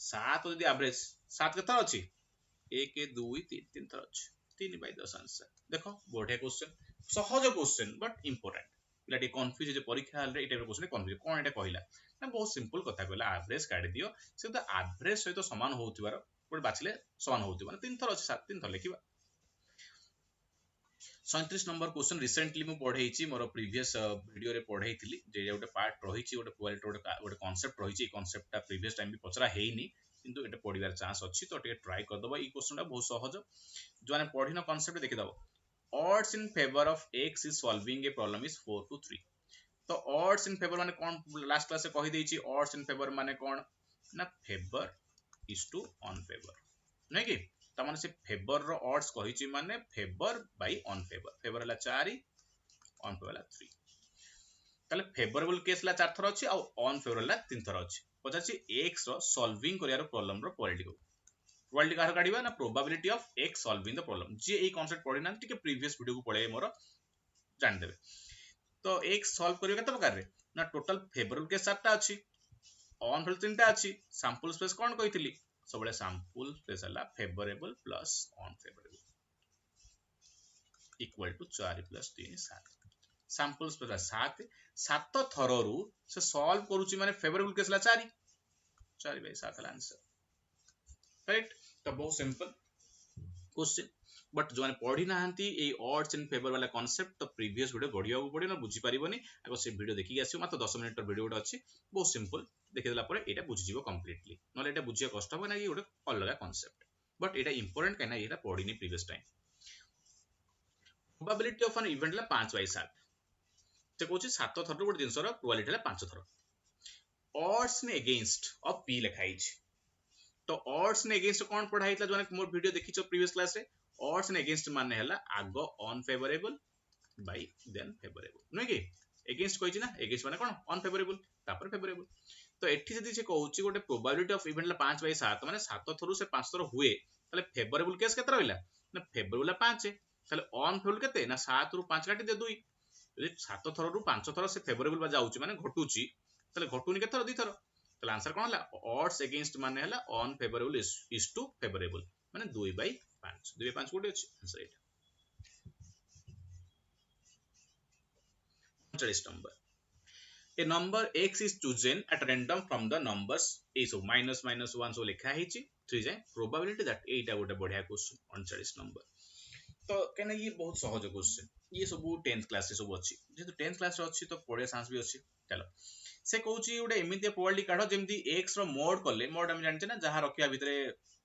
[SPEAKER 1] 7 यदि एवरेज 7 केतरा अछि 1 2 3 3 थर अछि 3 बाई 10 आंसर देखो बढ़िया क्वेश्चन सहज क्वेश्चन बट इंपोर्टेंट पिला टे कंफ्यूज जे परीक्षा हल रे एटा क्वेश्चन कंफ्यूज कोन एटा कहिला ना बहुत सिंपल कथा कहला एवरेज काढि दियो से तो एवरेज सहित समान होउतिबार कोड बाछले समान होउति माने 3 थर अछि 7 3 थर लिखिबा 37 नंबर क्वेश्चन रिसेंटली मु पढैछि मोर प्रीवियस वीडियो रे पढैथिली जे गोटे पार्ट रहिछि गोटे क्वालिटी गोटे कांसेप्ट रहिछि कांसेप्टटा प्रीवियस टाइम भी पचरा हेइनी किंतु एटा पढिबार चांस अछि तो टे ट्राई कर दबो ई क्वेश्चनटा बहुत सहज जो माने पढिनो कांसेप्ट देखि दबो odds in favor of x is solving a problem is 4 to 3 तो odds in favor माने कोन लास्ट क्लास से कहि देछि odds in favor माने कोन ना favor is to on favor नै कि त माने से favor रो odds कहिछि माने favor by on favor favor हला 4 on favor हला 3 ताले favorable केस ला 4 थर अछि आ on favor हला 3 थर अछि पछाछि x रो सॉल्विंग करियार प्रॉब्लम रो क्वालिटी को क्वालिटी कार काढिबा ना probability of x solving the problem J A concept पढि ना टिके प्रीवियस वीडियो को पढे मोर जान देबे तो x सॉल्व करियो केते प्रकार रे ना टोटल फेवरेबल केस 7 टा अछि ऑन फेवरेबल 3 टा अछि सैंपल स्पेस कोन कहितली सबले सैंपल स्पेस हला favourable plus on favourable equal to 4 plus 3 7 sample space 7 7 थररु से सॉल्व करूची माने फेवरेबल केस ला 4 4 बाय 7 हला आंसर राइट तो बहुत सिंपल क्वेश्चन बट जो माने पढी नाहंती ए ऑड्स इन फेवर वाला कांसेप्ट तो प्रीवियस वीडियो बढ़िया पड़े ना बुझी पारिबनी आगो से वीडियो देखि आसियो मात्र 10 मिनिट वीडियो गोटे अछि बहुत सिंपल देखि देला परे एटा बुझी जीवो कंप्लीटली नले एटा बुझिया कष्ट हो ना कि गोटे अलग कांसेप्ट बट एटा इंपोर्टेंट कहना एटा पढिनी previous time probability of an event ला 5 बाय 7 से कहूची 7 थर गोटे जिंस रो प्रोबेबिलिटी ला 5 थर ऑड्स ने अगेंस्ट ऑफ p लिखाई छी तो ऑड्स ने अगेंस्ट कोन पढाई था जो मोर वीडियो देखिछो प्रीवियस क्लास रे ऑड्स ने अगेंस्ट माने हला आगो on favourable by then favourable नै कि अगेंस्ट कहिछि ना अगेंस्ट माने कोन ऑन फेवरेबल तापर फेवरेबल तो एठी जदी से कहउछि गोटे प्रोबेबिलिटी ऑफ इवेंट ला 5 बाय 7 माने 7 थरु से 5 थर हुए ताले फेवरेबल केस केते रहइला ना फेवरेबल ला 5 ताले ऑन फेवरेबल केते ना 7 रु 5 काटि दे 2 यदि 7 थर रु 5 थर से फेवरेबल बा जाउछि माने घटुछि ताले घटुनी केते थर 2 थर तो आंसर कोन हला odds against माने हला on favorable is to favorable माने 2 by 5 2 by 5 कोडी अछि answer Etah 39 number a number x is chosen at random from the numbers ए सब माइनस माइनस 1 सो लिखा हेछि 3 जाय प्रोबेबिलिटी दैट एटा गोटे बढ़िया क्वेश्चन 39 नंबर तो केना ये बहुत सहज क्वेश्चन ये सब 10th क्लास से सब अछि जेतु 10th क्लास रे अछि तो पढे चांस भी अछि चलो से कहउची गोटे एमिति प्रोबेबिलिटी काढो जेमति x रो मोड करले मोड हम जानचे ना जहां रखिया भितरे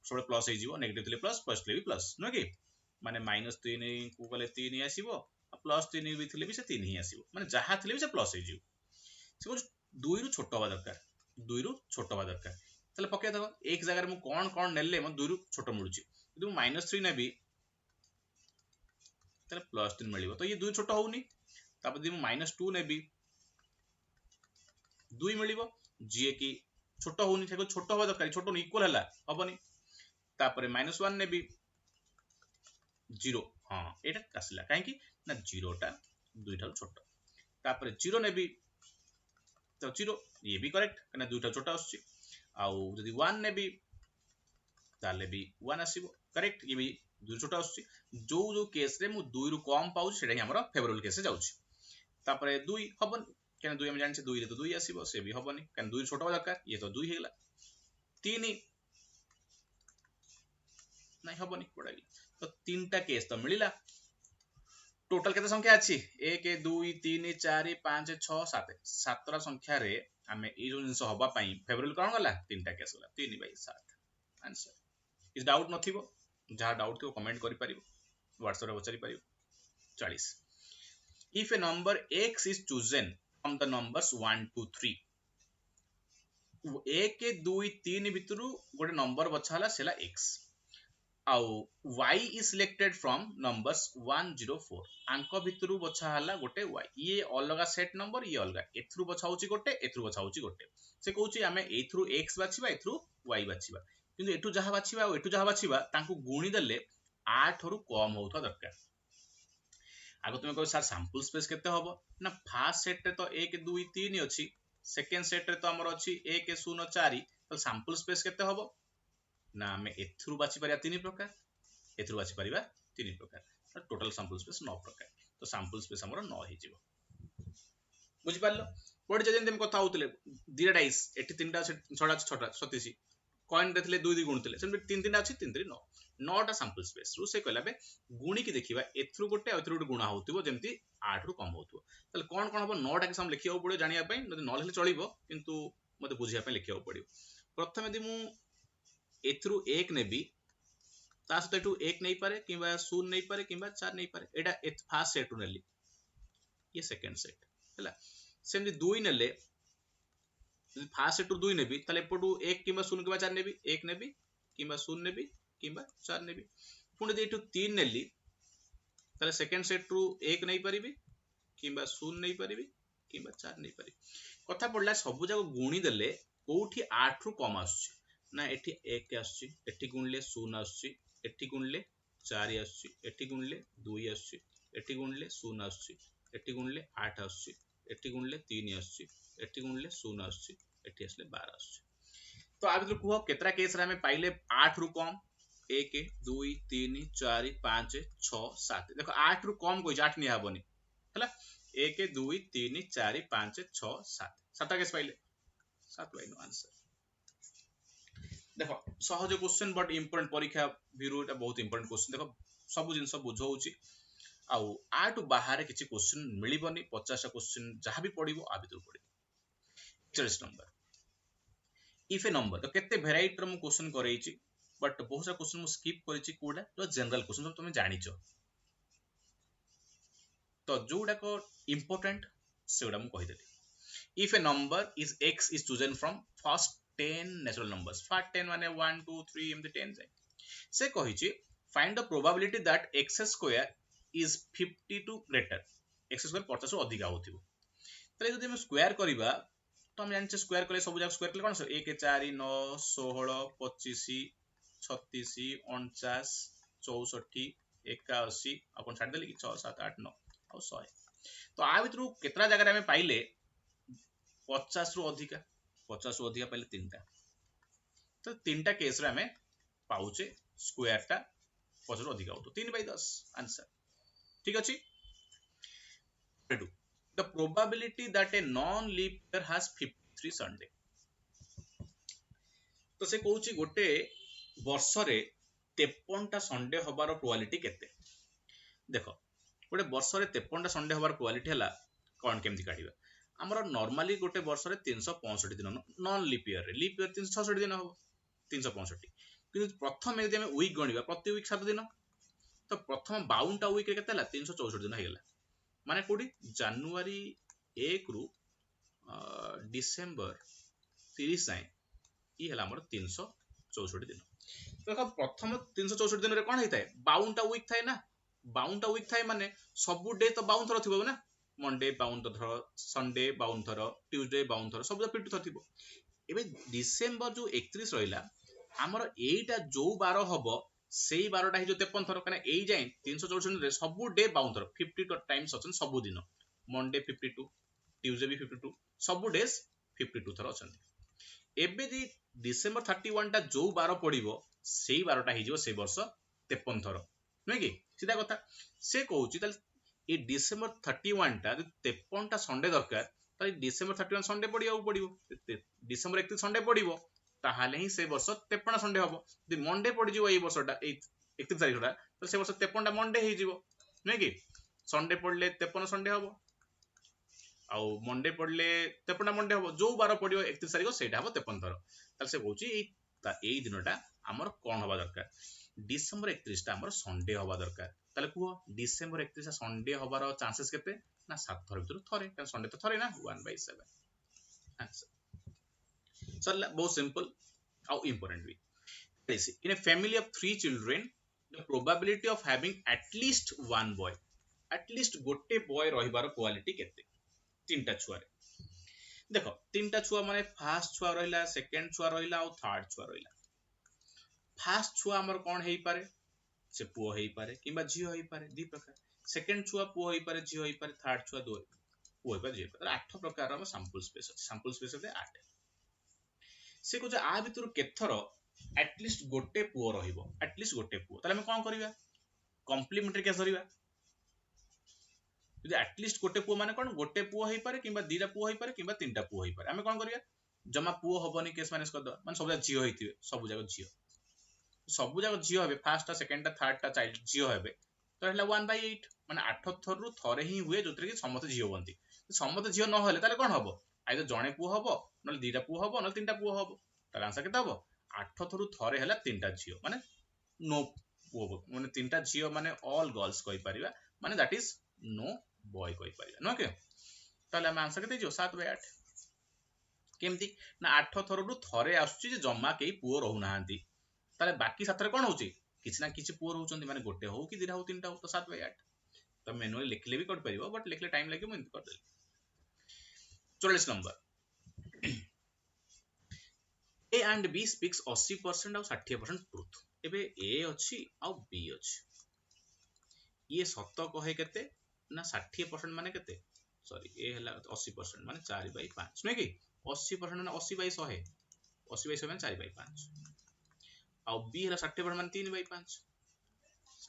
[SPEAKER 1] सोडे प्लस हे जीवो नेगेटिव थिले प्लस पॉजिटिव भी प्लस न कि माने -3 को गले 3 आसीबो आ +3 भी थिले भी से 3 ही आसीबो माने जहां थिले भी से प्लस हे जीवो से कहउची 2 रु छोटो हवा दरकार 2 रु छोटो हवा दरकार तले पके दबो एक जगह रे मु कोन नेले म 2 रु छोटो मिलुची यदि मु -3 नेबी तले +3 मिलिबो तो ये 2 छोटो होउनी तापर यदि मु -2 नेबी 2 मिलिबो जे कि छोटो होउनी ठेको छोटो हवा दरकार छोटो इक्वल हला हबनी तापर -1 नेबी 0 हां एटा आसला काहे कि ना 0 टा 2 टा छोटो तापर 0 नेबी तो 0 ये भी करेक्ट कना दुईटा छोटा आछी आउ जदी 1 नेबी ताले भी 1 आसीबो करेक्ट ये भी दुई छोटा आछी जो जो केस रे मु 2 रु कम पाउ सेटा ही हमर फेवरेबल केस जाउची तापरे 2 हबन केन 2 हम जानछे 2 रे तो 2 आसीबो से भी हबनी केन 2 छोटा दरकार ये तो 2 हेला 3 नहीं हबनी कोडा तो तीनटा केस तो मिलिला टोटल केते संख्या अछि 1 2 3 4 5 6 7 सातरा संख्या रे हमें ए जो जिंस हबा पई फेवरेबल कोन गला तीनटा केस गला 3/7 आंसर इस डाउट नथिबो जहा डाउट थियो कमेंट करि परिबो व्हाट्सएप रे बचारि परिबो 40 if a number x is chosen from the numbers 1 2 3 1 2 3 भितरु गोटे नंबर बछाला सेला x आउ y is selected from numbers 104 आंक भितरु बछा हला गोटे y ये अलगा सेट नंबर ये अलगा एथरु बछाउची गोटे एथरु बछाउची गोटे से कहउची हमें एथरु x बाछिबा एथरु y बाछिबा किंतु एठु जहा बाछिबा और एठु जहा बाछिबा तांकु गुणी देले 8 रु कम होता दरकार आगो तुमे कहो सर सैंपल स्पेस केते होबो ना फर्स्ट सेट रे तो 1 2 3 अछि सेकंड सेट रे तो हमर अछि 1 0 4 तो सैंपल स्पेस केते होबो ना हमें एथरु बाछि परिया 3 प्रकार एथरु बाछि परिबा 3 प्रकार टोटल सैंपल स्पेस 9 प्रकार तो सैंपल स्पेस हमर 9 हे जिवो बुझि पारलो कोड जे जेम कथा होतले दिरा डाइस एठी तीनटा छडा छटा 37 कॉइन देथिले 2 2 गुणुतले सेम 3 3 अछि 3 3 9 9टा सैंपल स्पेस रु से कहला बे गुणी की देखिबा एथरु गोटे एथरु गोटे गुणा होतिबो जेमति 8 रु कम होतिबो तले कोन कोन हबो 9टा के सम लिखियो पड़ियो जानिया पई नदि न लेखले चलिबो किंतु मते बुझिया पई लिखियो पड़ियो प्रथम यदि मु एथरु 1 नेबी ता सते एटू 1 नै पारे किबा 0 नै पारे किबा 4 नै पारे एटा फर्स्ट सेट रु नेली ये सेकंड सेट हला सेमि 2 नेले फास्ट सेट 2 नेबी ताले एपटू 1 किबा 0 किबा 4 नेबी 1 नेबी किबा 0 नेबी किबा 4 नेबी पुणी दे एटू 3 नेली ताले सेकंड सेट रु 1 नै परिबी किबा 0 नै परिबी किबा 4 नै परिबी कथा पडला सब जाको गुणी देले कोठी 8 रु कम आछी ना एठी 1 आछी एठी गुणले 0 आछी एठी गुणले 4 आछी एठी गुणले 2 आछी एठी गुणले 0 आछी एठी गुणले 8 आछी एठी गुणले 3 आछी एठी गुणले 0 आछी एठी असले 12 आछी तो आ भितर कुह केतरा केस रे हमें पाइले 8 रु कम 1 2 3 4 5 6 7 देखो 8 रु कम कोइ 8 नि हबनी हला 1 2 3 4 5 6 7 7 केस पाइले 7 बाय नो आंसर देखो सहज क्वेश्चन बट इंपोर्टेंट परीक्षा बिरु एटा बहुत इंपोर्टेंट क्वेश्चन देखो सब जिंस बुझौची आउ आटु बाहर किछि क्वेश्चन मिलिबनी 50 टा क्वेश्चन जहां भी पडिबो आ भितर पडिबो 40 नंबर इफ ए नंबर तो केते वेराइटी रो मु क्वेश्चन करैछि बट बहुत सा क्वेश्चन मु स्किप करिछि कोडा तो जनरल क्वेश्चन सब तुमे जानिचो तो जोडा को इंपोर्टेंट सेडा मु कहि देली if a number is x is chosen from first 10 natural numbers first 10 माने 1 2 3 एम 10 जाय से कहिछि find the probability that x square is 52 greater x square 50 रु अधिका होथिबो तले जदि हम स्क्वायर करिबा तो हम जानछे स्क्वायर करे सब जाक स्क्वायर कले कोन 1 4 9 16 25 36 49 64 81 अपन छाड़ देली 6 7 8 9 और 100 तो आ भितरु केतरा जगह रे हम पाइले 50 रु अधिका पाइले तीनटा तो तीनटा केस रे हमें पाउचे स्क्वायर टा 50 रु अधिका हो तो 3/10 आंसर ठीक अछि the probability that a non-leap year has 53 Sunday तो से कहूची गोटे वर्ष रे 53 टा संडे हबार प्रोबेबिलिटी केते देखो गोटे वर्ष रे 53 टा संडे हबार प्रोबेबिलिटी हला कोन केमति काढिबा हमर नॉर्मली गोटे वर्ष रे 365 दिन नॉन लीप ईयर रे लीप ईयर 366 दिन हो 365 किंतु प्रथम यदि हम वीक गणिबा प्रति वीक 7 दिन तो प्रथम 52 टा वीक रे केते हला 364 दिन हेला माने कोडी जनवरी 1 रु डिसेंबर 30 जाय ई हला हमर 364 दिन तो देखो प्रथम 364 दिन रे कोन हेतै 52 टा वीक थाय ना 52 टा वीक थाय माने सब डे तो 52 थरो थिबो ना Monday 52 thorough Sunday 52 thorough Tuesday 52 thorough सब 50 थरो थिबो एबे डिसेंबर जो 31 रहिला हमर एटा जो 12 हबो सेई 12 टा हि जो 53 थरो कने एई जाय 364 रे सब डे 52 थरो 50 टाइम्स अछन सब दिन मंडे 52 ट्यूजडे भी 52 सब डेज 52 थर अछंती एबे दी डिसेंबर 31 टा जो बार पड़िबो सेही बारटा हे जिवो से वर्ष 53 थर नै कि सीधा कथा से कहूची ताल ए डिसेंबर 31 टा 53 टा संडे दरकार ताल डिसेंबर 31 संडे पड़िबो डिसेंबर 31 संडे पड़िबो ताहाले ही से वर्ष 53 संडे हबो यदि मंडे पड़ जिवो ए वर्षटा 31 तारिखटा तो से वर्ष 53 टा मंडे हे जिवो नै कि संडे पड़ले 53 संडे हबो आउ मंडे पड़ले 53 मंडे हबो जो बार पड़ियो 31 तारिख सेटा हबो 53 थर ताल से कहूची एई दिनटा हमर कोन हबा दरकार डिसेंबर 31 टा हमर संडे हबा दरकार ताले कुहो डिसेंबर 31 संडे हबार चांसेस केते ना 7 थर भीतर थरे कारण संडे तो थरे ना 1/7 आंसर सरला बहुत सिंपल हाउ इंपोर्टेंट भी in a family of 3 children the probability of having at least one boy at least गोटे बॉय रहिबार क्वालिटी केते तीनटा छुआ देखो तीनटा छुआ माने फर्स्ट छुआ रहिला सेकंड छुआ रहिला और थर्ड छुआ रहिला फर्स्ट छुआ हमर कोन हेई पारे से पुओ हेई पारे किबा झियो हेई पारे दी प्रकार सेकंड छुआ पुओ हेई पारे झियो हेई पारे थर्ड छुआ दो पुओ हेई पारे झियो हेई पारे 8 प्रकार हम सैंपल स्पेस अछि सैंपल स्पेस दे 8 से को जे आ भितर केथरो एटलीस्ट गोटे पुओ रहिबो एटलीस्ट गोटे पुओ ताले हम कोन करिवा कॉम्प्लीमेंटरी केस धरिबा यदि एटलीस्ट गोटे पुओ माने कोन गोटे पुओ हेई पारे किबा दीटा पुओ हेई पारे किबा तीनटा पुओ हेई पारे हम कोन करिया जमा पुओ हबनी केस माइनस कर दो माने सब जाक झियो हेतिबे सब जाक झियो हेबे फर्स्ट टा सेकंड टा थर्ड टा चाइल्ड झियो हेबे तो हेला 1/8 माने 8 थर रु थरे ही हुए जोतरे कि समस्त झियो बनती समस्त झियो न होले ताले कोन हबो आइदर जणे पुओ हबो नले दीटा पुओ हबो नले तीनटा पुओ हबो ताले आंसर केता हबो 8 थरु थरे हेला तीनटा झियो माने नो पुओ माने तीनटा झियो माने ऑल गर्ल्स कहि परिबा माने दैट इज नो बॉय कहि परिबा नो के ताले हम आंसर केते जो 7/8 केमती ना 8 थरु थरे आसुची जे जम्मा केही पुओ रहू नाहंती ताले बाकी 7 रे कोन होची किछ ना किछ पुओ रहउचंदी माने गोटे हो कि दीटा हो तीनटा हो तो 7/8 तो मैनुअली लिखले भी कर परिबो बट लिखले टाइम लागे म कर देली 44 number A and B speaks 80% और 60% ट्रुथ एबे A अछि और B अछि ये सत्य कहे केते ना 60% माने केते सॉरी A हला 80% माने 4/5 नै कि 80% माने 80/100 80/100 माने 4/5 और B हला 60% माने 3/5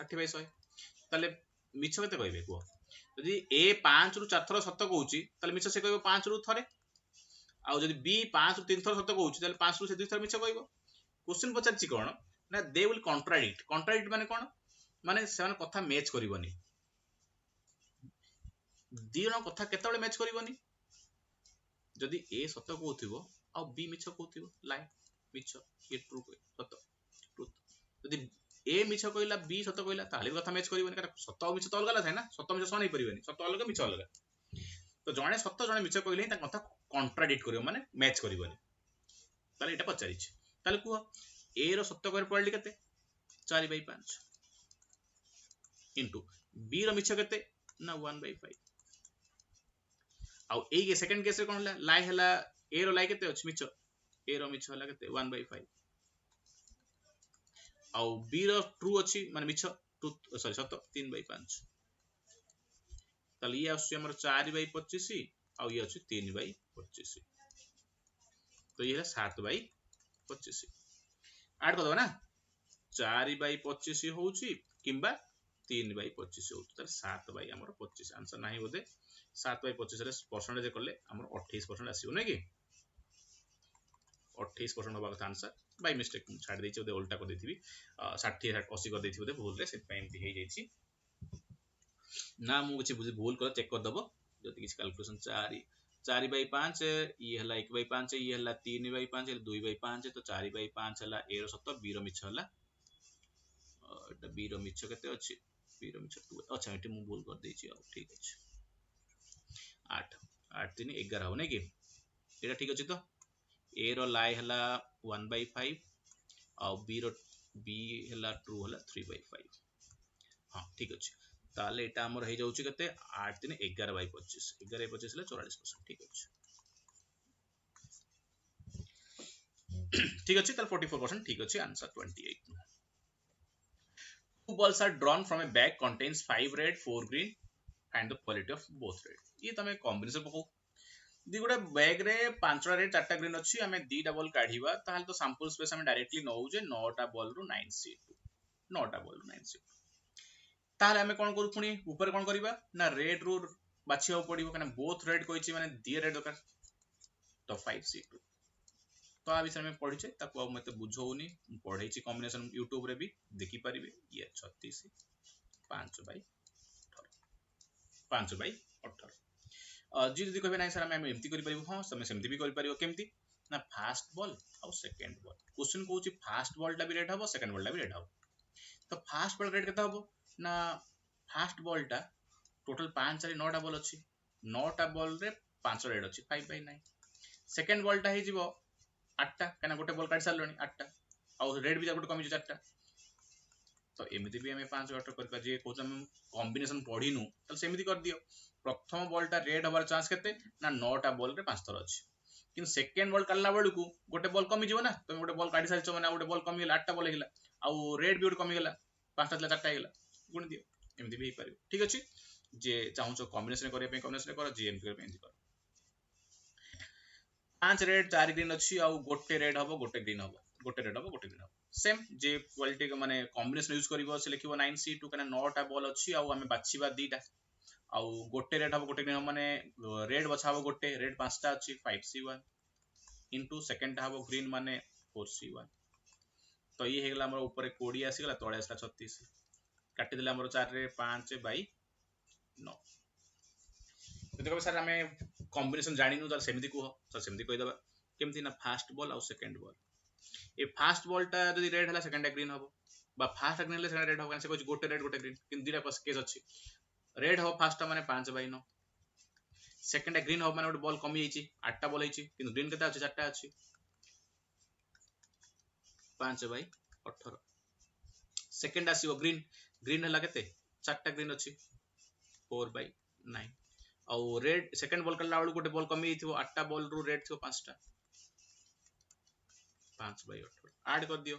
[SPEAKER 1] 60/100 ताले मिछ केते कहबे को यदि A 5 रु 4 थर सत्य कहूची ताले मिछ से कहबो 5 रु थरे आ जदि B 5 रु 3 थर सत्य कहूची ताले 5 रु से 2 थर मिछ कहबो क्वेश्चन पचारछि कोन ना दे विल कॉन्ट्राडिक्ट माने कोन माने सेवन कथा मैच करिवनी दिनो कथा केतबेले मैच करिवनी जदि A सत्य कहउथिबो आ B मिछ कहउथिबो लाई मिछ ये ट्रू सत्य ट्रुथ जदि A मिछ कहला B सत्य कहला ताले कथा मैच करिवनी कारण सत्य और मिछ तो अलग थाए ना सत्य मिछ समान नै परिवनी सत्य अलग मिछ अलग तो जणे सत्य जणे मिछ कहले ता कथा कॉन्ट्राडिक्ट करिवो माने मैच करिवनी ताले एटा पचारिछ ताले कुह A रो सत्य कहर पड़ली केते 4/5 इनटू B रो मिछ केते ना 1/5 आउ ए सेकंड केस रे कोन हला लाई हला A रो लाई केते अछि मिछ A रो मिछ हला केते 1/5 आउ B रो ट्रू अछि माने मिछ ट्रू सॉरी सत्य 3/5 ताले ये आसी हमर 4/25 आउ ये अछि 3/25 तो ये 7/25 ऐड कर दो ना 4/25 होउची किंबा 3/25 होउची त 7/ हमर 25 आंसर नाही बोदे 7/25 रे परसेंटेज करले हमर 28% आसीबो नै कि 28% होबा कथा आंसर बाय मिस्टेक छाड़ देछि ओदे उल्टा कर देथिबी 60 80 कर देथिबो ओदे भूल रे से टाइम भी हे जाइछि ना मु किछि बुझि भूल कर चेक कर दबो जति किछि कैलकुलेशन 4/5 ये हला 1/5 ये हला 3/5 ये 2/5 तो 4/5 हला A रो सत्य B रो मिछ हला एटा B रो मिछ केते अछि B रो मिछ 2 अच्छा एटी मु भूल कर देछि आ ठीक अछि 8 8 3 11 हो नै कि एटा ठीक अछि तो A रो लाई हला 1/5 आ B हला ट्रू हला 3/5 हां ठीक अछि ताले एटा हमर हे जाउची कते 8 3 11/25 11/25 ले 44% ठीक अछि ठीक अछि ताले 44% ठीक अछि answer 28 two balls are drawn from a bag contains 5 red 4 green find the quality of both red ये तमे कॉम्बिनेशन पको दी गोटे बैग रे 5टा रेड 4टा ग्रीन अच्छी आम 2टा बॉल काढ़ा ताल तो सैंपल स्पेस आम डायरेक्टली नौ 9टा बॉल रु 9C2 9टा बॉल रु 9C2 ताहले आम कौन करू पुणी ऊपर कौन करबा ना रेड रु बाछिया पड़ो कहीं बोथ रेड कही माने दी रेड दरकार तो 5C2 तो आ विषय में पढ़ीचे ताको मते बुझौनी पढ़ाई कॉम्बिनेशन यूट्यूब रे भी देखि परिबे ये 36 5/18 जी जदि कहबे नाही सर आम एमती करि परिबो हां समय सेमती भी करि परिबो केमती ना फास्ट बॉल और सेकंड बॉल क्वेश्चन कहूची फास्ट बॉल टा भी रेड हबो सेकंड बॉल टा भी रेड हबो तो फास्ट बॉल रेड केता हबो ना फास्ट बॉल टा टोटल 5 4 9टा बॉल अछि 9टा बॉल रे 5 रेड अछि 5/9 सेकंड बॉल टा हे जिवो 8टा कना गोटे बॉल काट सारलोनी 8टा और रेड भी गोटे कमी 4टा तो एमती भी आम 5/8 कर जे कहूँ आम कॉम्बिनेशन पढ़ीनु तो सेमती कर दियो प्रथम बॉलटा रेड हबार चांस केते ना 9टा बॉल रे 5 थर अछि कि सेकंड बॉल काढला बेलू गोटे बॉल कमी जीव ना तुम गोटे बॉल काढी सारिछ माने गोटे बॉल कमी गेला 8टा बॉल हेला आ रेड भी गोटे कमी गेला 5टा थला 4टा हेला गुण दियो एमती भी हे पारे ठीक अछि जे चाहूछ कॉम्बिनेशन करिया पे कॉम्बिनेशन कर जे एमती कर पे एमती कर 5 रेड 4 ग्रीन अछि आ गोटे रेड हबो गोटे ग्रीन हबो गोटे रेड हबो गोटे ग्रीन हबो सेम जे क्वालिटी माने कॉम्बिनेशन यूज करिवो से लिखिवो 9C2 कना 9टा बॉल अछि आ हमें बाछिबा 2टा आ गोटे रेड हबो गोटे ग्रीन माने रेड बछा हबो गोटे रेड 5टा अछि 5C1 इनटू सेकंड टा हबो ग्रीन माने 4C1 तो ये हेगला हमर ऊपर 20 आसी गला तळे आसला 36 काटि देला हमर 4 रे 5/9 देखो सर हमें कॉम्बिनेशन जानिनु त सेमती को सर सेमती कहि दबा केमती ना फास्ट बॉल और सेकंड बॉल ए फास्ट बॉल टा जदी रेड हला सेकंड टा ग्रीन हबो बा फास्ट ग्रीन हले सेकंड रेड हबो से कोइ गोटे रेड गोटे ग्रीन किन दिरा केस अछि रेड हबो फास्ट माने 5/9 सेकंड टा ग्रीन हबो माने गोटे बॉल कमी जाईची 8टा बॉल आईची किंतु ग्रीन केता अछि 4टा अछि 5/18 सेकंड आसीबो ग्रीन ग्रीन हला केते 4टा ग्रीन अछि 4/9 और रेड सेकंड बॉल कला वाला गोटे बॉल कमी थी 8टा बॉल रु रेड थी 5टा 5/18 ऐड कर दियो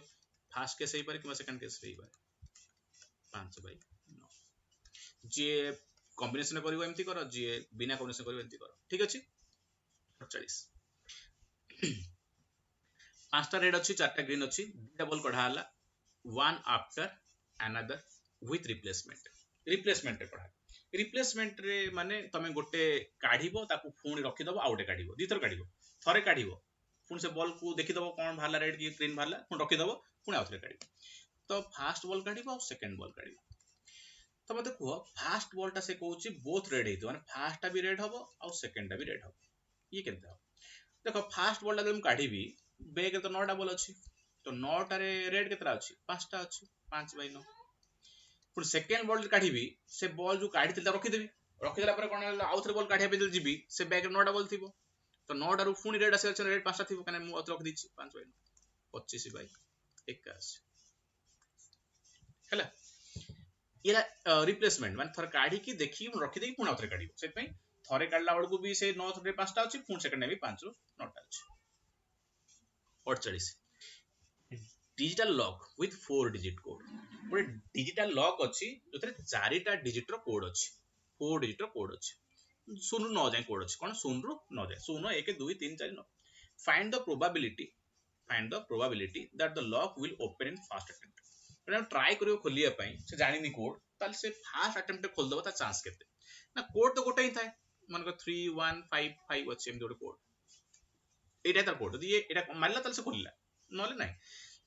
[SPEAKER 1] फास्ट केस हे पारे कि सेकंड केस हे पारे 5/9 जे कॉम्बिनेशन करिवो एमती करो जे बिना कॉम्बिनेशन करिवो एमती करो ठीक अछि 48 5टा रेड अछि 4टा ग्रीन अछि दुटा बॉल कढा हला one after another with replacement रे पढा रिप्लेसमेंट रे माने तमे गोटे काढिबो ताकू फुणी रखि दबो आउटे काढिबो दी थर काढिबो थरे काढिबो फुणी से बॉल को देखि दबो कोन भारला रेड की ग्रीन भारला फुणी रखि दबो फुणी आउथरे काढिबो तो फास्ट बॉल काढिबो और सेकंड बॉल काढिबो तो मते को फास्ट बॉल टा से कहूची बोथ रेड हेतो माने फास्ट टा भी रेड हबो और सेकंड टा भी रेड हबो ये केनते हो देखो फास्ट बॉल टा जब काढिबी बैग तो 9टा बॉल अछि तो 9टा रे रेड केतरा अछि 5टा अछि 5/9 पुण सेकंड बॉल काढिबी से बॉल जो काढी तिला रखि देबी रखि देला पर कोन आउथरे बॉल काढिया पे जिबी से बैग 9टा बॉल थिबो तो 9टा रु फुणी रेड आसे रेड 5टा थिबो कने मु रखि दिछि 5/9 25/81 हैला इला रिप्लेसमेंट माने थर काढी की देखि रखि देई पुण आउथरे काढिबो सेत पई थरे काढला बडकू भी से 9 रे 5टा अछि पुण सेकंड भी 5 रु 9टा अछि 48 digital lock with 4 digit code गोटे डिजिटल लॉक अछि जोथरे 4टा डिजिट रो कोड अछि 4 डिजिट रो कोड अछि 0 रु 9 जाय कोड अछि कोन 0 रु 9 जाय 0 1 2 3 4 9 find the probability that the lock will open in fast attempt when try करियो खोलिया पई से जानिनी कोड ताल से फास्ट अटेम्प्ट खोल दबो ता चांस केते ना कोड तो गोटे ही थाए मन को 3155 अछि एम जोटे कोड एटा तर कोड ये एटा मारला ताल से खोलिला नले नाही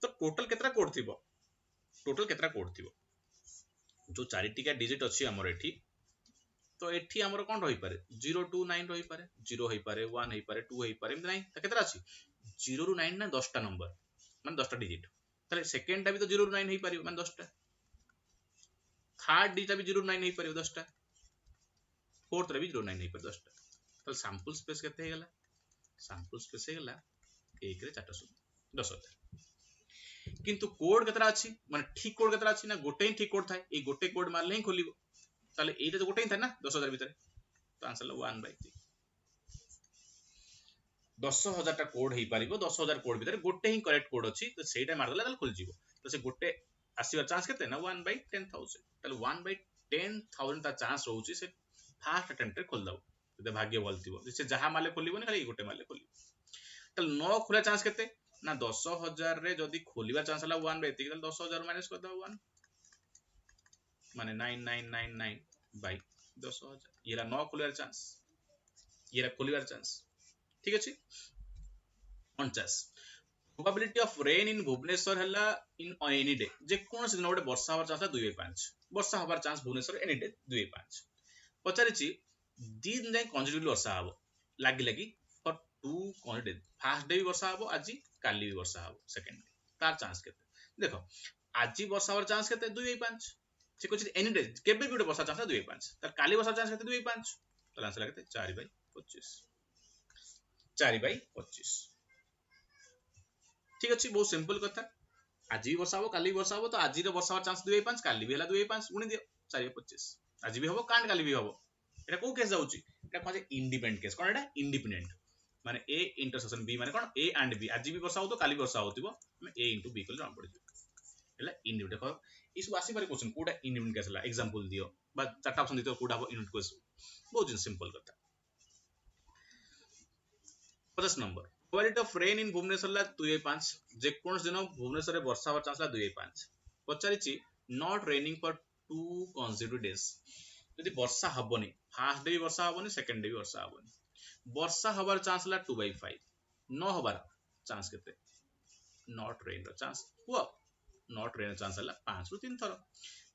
[SPEAKER 1] तो टोटल केतरा कोड थिबो जो 4टी का डिजिट अछि हमर एठी तो एठी हमर कोन रही पारे 0 2 9 रही पारे 0 होई पारे 1 होई पारे 2 होई पारे नहीं त केतरा अछि 0 रु 9 ना 10 टा नंबर माने 10 टा डिजिट ताले सेकंड टा भी तो 0 रु 9 होई पारियो माने 10 टा थर्ड डिजिट भी 0 रु 9 होई पारियो 10 टा फोर्थ रे भी 0 9 होई पारे 10 टा ताले सैंपल स्पेस केते हे गेला सैंपल स्पेस हे गेला 1 रे 4 शून्य 10,000 किंतु कोड केतरा अछि माने ठीक कोड केतरा अछि ना गोटे ही ठीक कोड थाए ए गोटे कोड मारले ही खोलिबो ताले एटा तो गोटे ही थाए ना 10,000 भीतर तो आंसर ला 1/3 10,000 टा कोड हेई पारिबो 10,000 कोड भीतर गोटे ही करेक्ट कोड अछि तो सेटा मार देला ताले खोल जीवो तो से गोटे आसीबा चांस केते ना 1/10,000 ताले 1/10,000 ता चांस रहउची से फास्ट अटेम्प्ट रे खोल दबो जदि भाग्य भल थिबो से जहा माले खोलिबोनी खाली गोटे माले खोलिबो ताले न खोला चांस केते ना 10,000 रे जदि खोलिबा चांस हला 1 रे एतिक 10,000 माइनस कर दो 1 माने 9999 बाय 10,000 येला न खोलिबार चांस येला खोलिबार चांस ठीक अछि 49 probability of rain in Bhubaneswar हला इन एनी डे जे कोन दिन गोटे वर्षा हबार चांस 2/5 वर्षा हबार चांस भुवनेश्वर एनी डे 2/5 पचारिछि दिन जाय कंटिन्यूली वर्षा हबो लागी लागी फॉर 2 कंटिन्यू फर्स्ट डे भी वर्षा हबो आजि काली भी वर्षा हबो सेकंड डे तार चांस केते देखो आजि वर्षा हबार चांस केते 2/5 से कुछ एनी डे केबे भी गोटे वर्षा चांस 2/5 तार काली वर्षा चांस केते 2/5 तार आंसर केते 4/25 4/25 ठीक अछि बहुत सिंपल कथा आज भी वर्षा हो काली भी वर्षा हो तो आज वर्षा चांस 2/5 काली भी हला 2/5 गुणी दियो 4/25 आज भी हबो कांड काली भी हबो एटा को केस जाउची एटा कोन इंडिपेंडेंट केस कोन एटा इंडिपेंडेंट माने ए इंटरसेक्शन बी माने कोन ए एंड बी आज भी वर्षा हो तो काली वर्षा होतिबो हम ए * बी कल जान पड़ जिवो हला इंडिपेंडेंट देखो इस आसी पारे क्वेश्चन कोटा इंडिपेंडेंट केस हला एग्जांपल दियो बा चारटा ऑप्शन दितो कोटा हो यूनिट क्वेश्चन बहुत सिंपल कथा 50 number probability of rain in Bhubaneswar ला 2/5 जे कोन दिन भुवनेश्वर रे वर्षा हबार चांस ला 2/5 पचारिछि not raining for 2 consecutive days यदि वर्षा हबोनी फर्स्ट डे वर्षा हबोनी सेकंड डे वर्षा हबोनी वर्षा हबार चांस ला 2/5 न हबार चांस केते नॉट रेन रो चांस हुआ नॉट रेन चांस हला 5 रु 3 थरो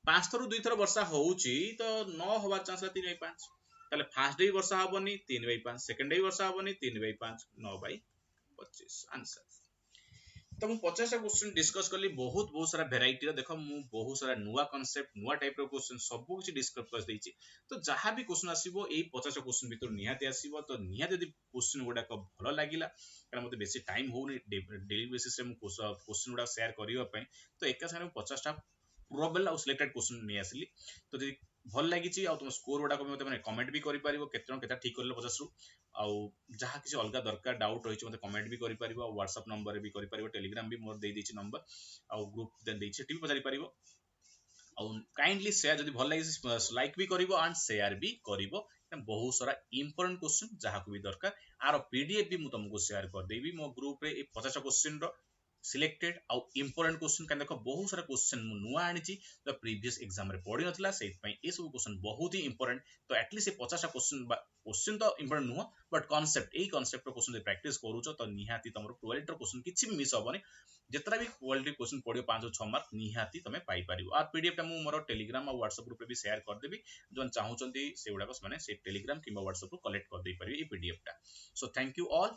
[SPEAKER 1] 5 थरो 2 थरो वर्षा होउची तो न हबार चांस ला 3/5 ताले फर्स्ट डे वर्षा हबोनी 3/5 सेकंड डे वर्षा हबोनी 3/5 9/25 आंसर तो मु 50 टा क्वेश्चन डिस्कस करली बहुत सारा वेराइटी रो देखो मु बहुत सारा नुवा कांसेप्ट नुवा टाइप रो क्वेश्चन सब कुछ डिस्कस कर देछि तो जहां भी क्वेश्चन आसीबो एई 50 टा क्वेश्चन भीतर निहाती आसीबो तो निहाती यदि क्वेश्चन गुडा को भलो लागिला कारण मते बेसी टाइम होउनी डेली बेसिस रे मु क्वेश्चन गुडा शेयर करियो पई तो एका संगे 50 टा प्रोबेबल और सिलेक्टेड क्वेश्चन नि आसिली तो जदि भल लागिची आ तुम स्कोर गुडा को मते माने कमेंट भी करि परिबो केते केता ठीक करले 50 रु आ जहा किसी अलग दरकार डाउट रही मते कमेंट भी करि परिबो व्हाट्सएप नंबर भी करि परिबो टेलीग्राम भी मोर दे देछि नंबर आ ग्रुप दे देछि टीवी पचारि परिबो आ काइंडली शेयर जदि भल लागिसी लाइक भी करिबो एंड शेयर भी करिबो बहुत सारा इंपोर्टेंट क्वेश्चन जहा को भी दरकार आरो पीडीएफ भी मु तुमको शेयर कर देबी मो ग्रुप रे ए 50 क्वेश्चन रो सिलेक्टेड आउ इंपोर्टेंट क्वेश्चन का देखो बहुत सारा क्वेश्चन मु नुआ आनिची तो प्रीवियस एग्जाम रे पढि नथिला सेत पई ए सब क्वेश्चन बहुत ही इंपोर्टेंट तो एटलीस्ट ए 50 क्वेश्चन तो इंपोर्टेंट नुह बट कांसेप्ट ए कांसेप्ट रो क्वेश्चन प्रैक्टिस करूचो तो निहाती तमरो क्वालिटी रो क्वेश्चन किछि भी मिस होबनी जेतरा भी क्वालिटी क्वेश्चन पढियो 5 6 मार्क निहाती तमे पाई परिबो आ पीडीएफ टा मु मोर टेलीग्राम और व्हाट्सएप ग्रुप रे भी शेयर कर देबी जोन चाहूचंती से गुडा को माने से टेलीग्राम किबा व्हाट्सएप रो कलेक्ट कर दे परिबे ए पीडीएफ टा सो थैंक यू ऑल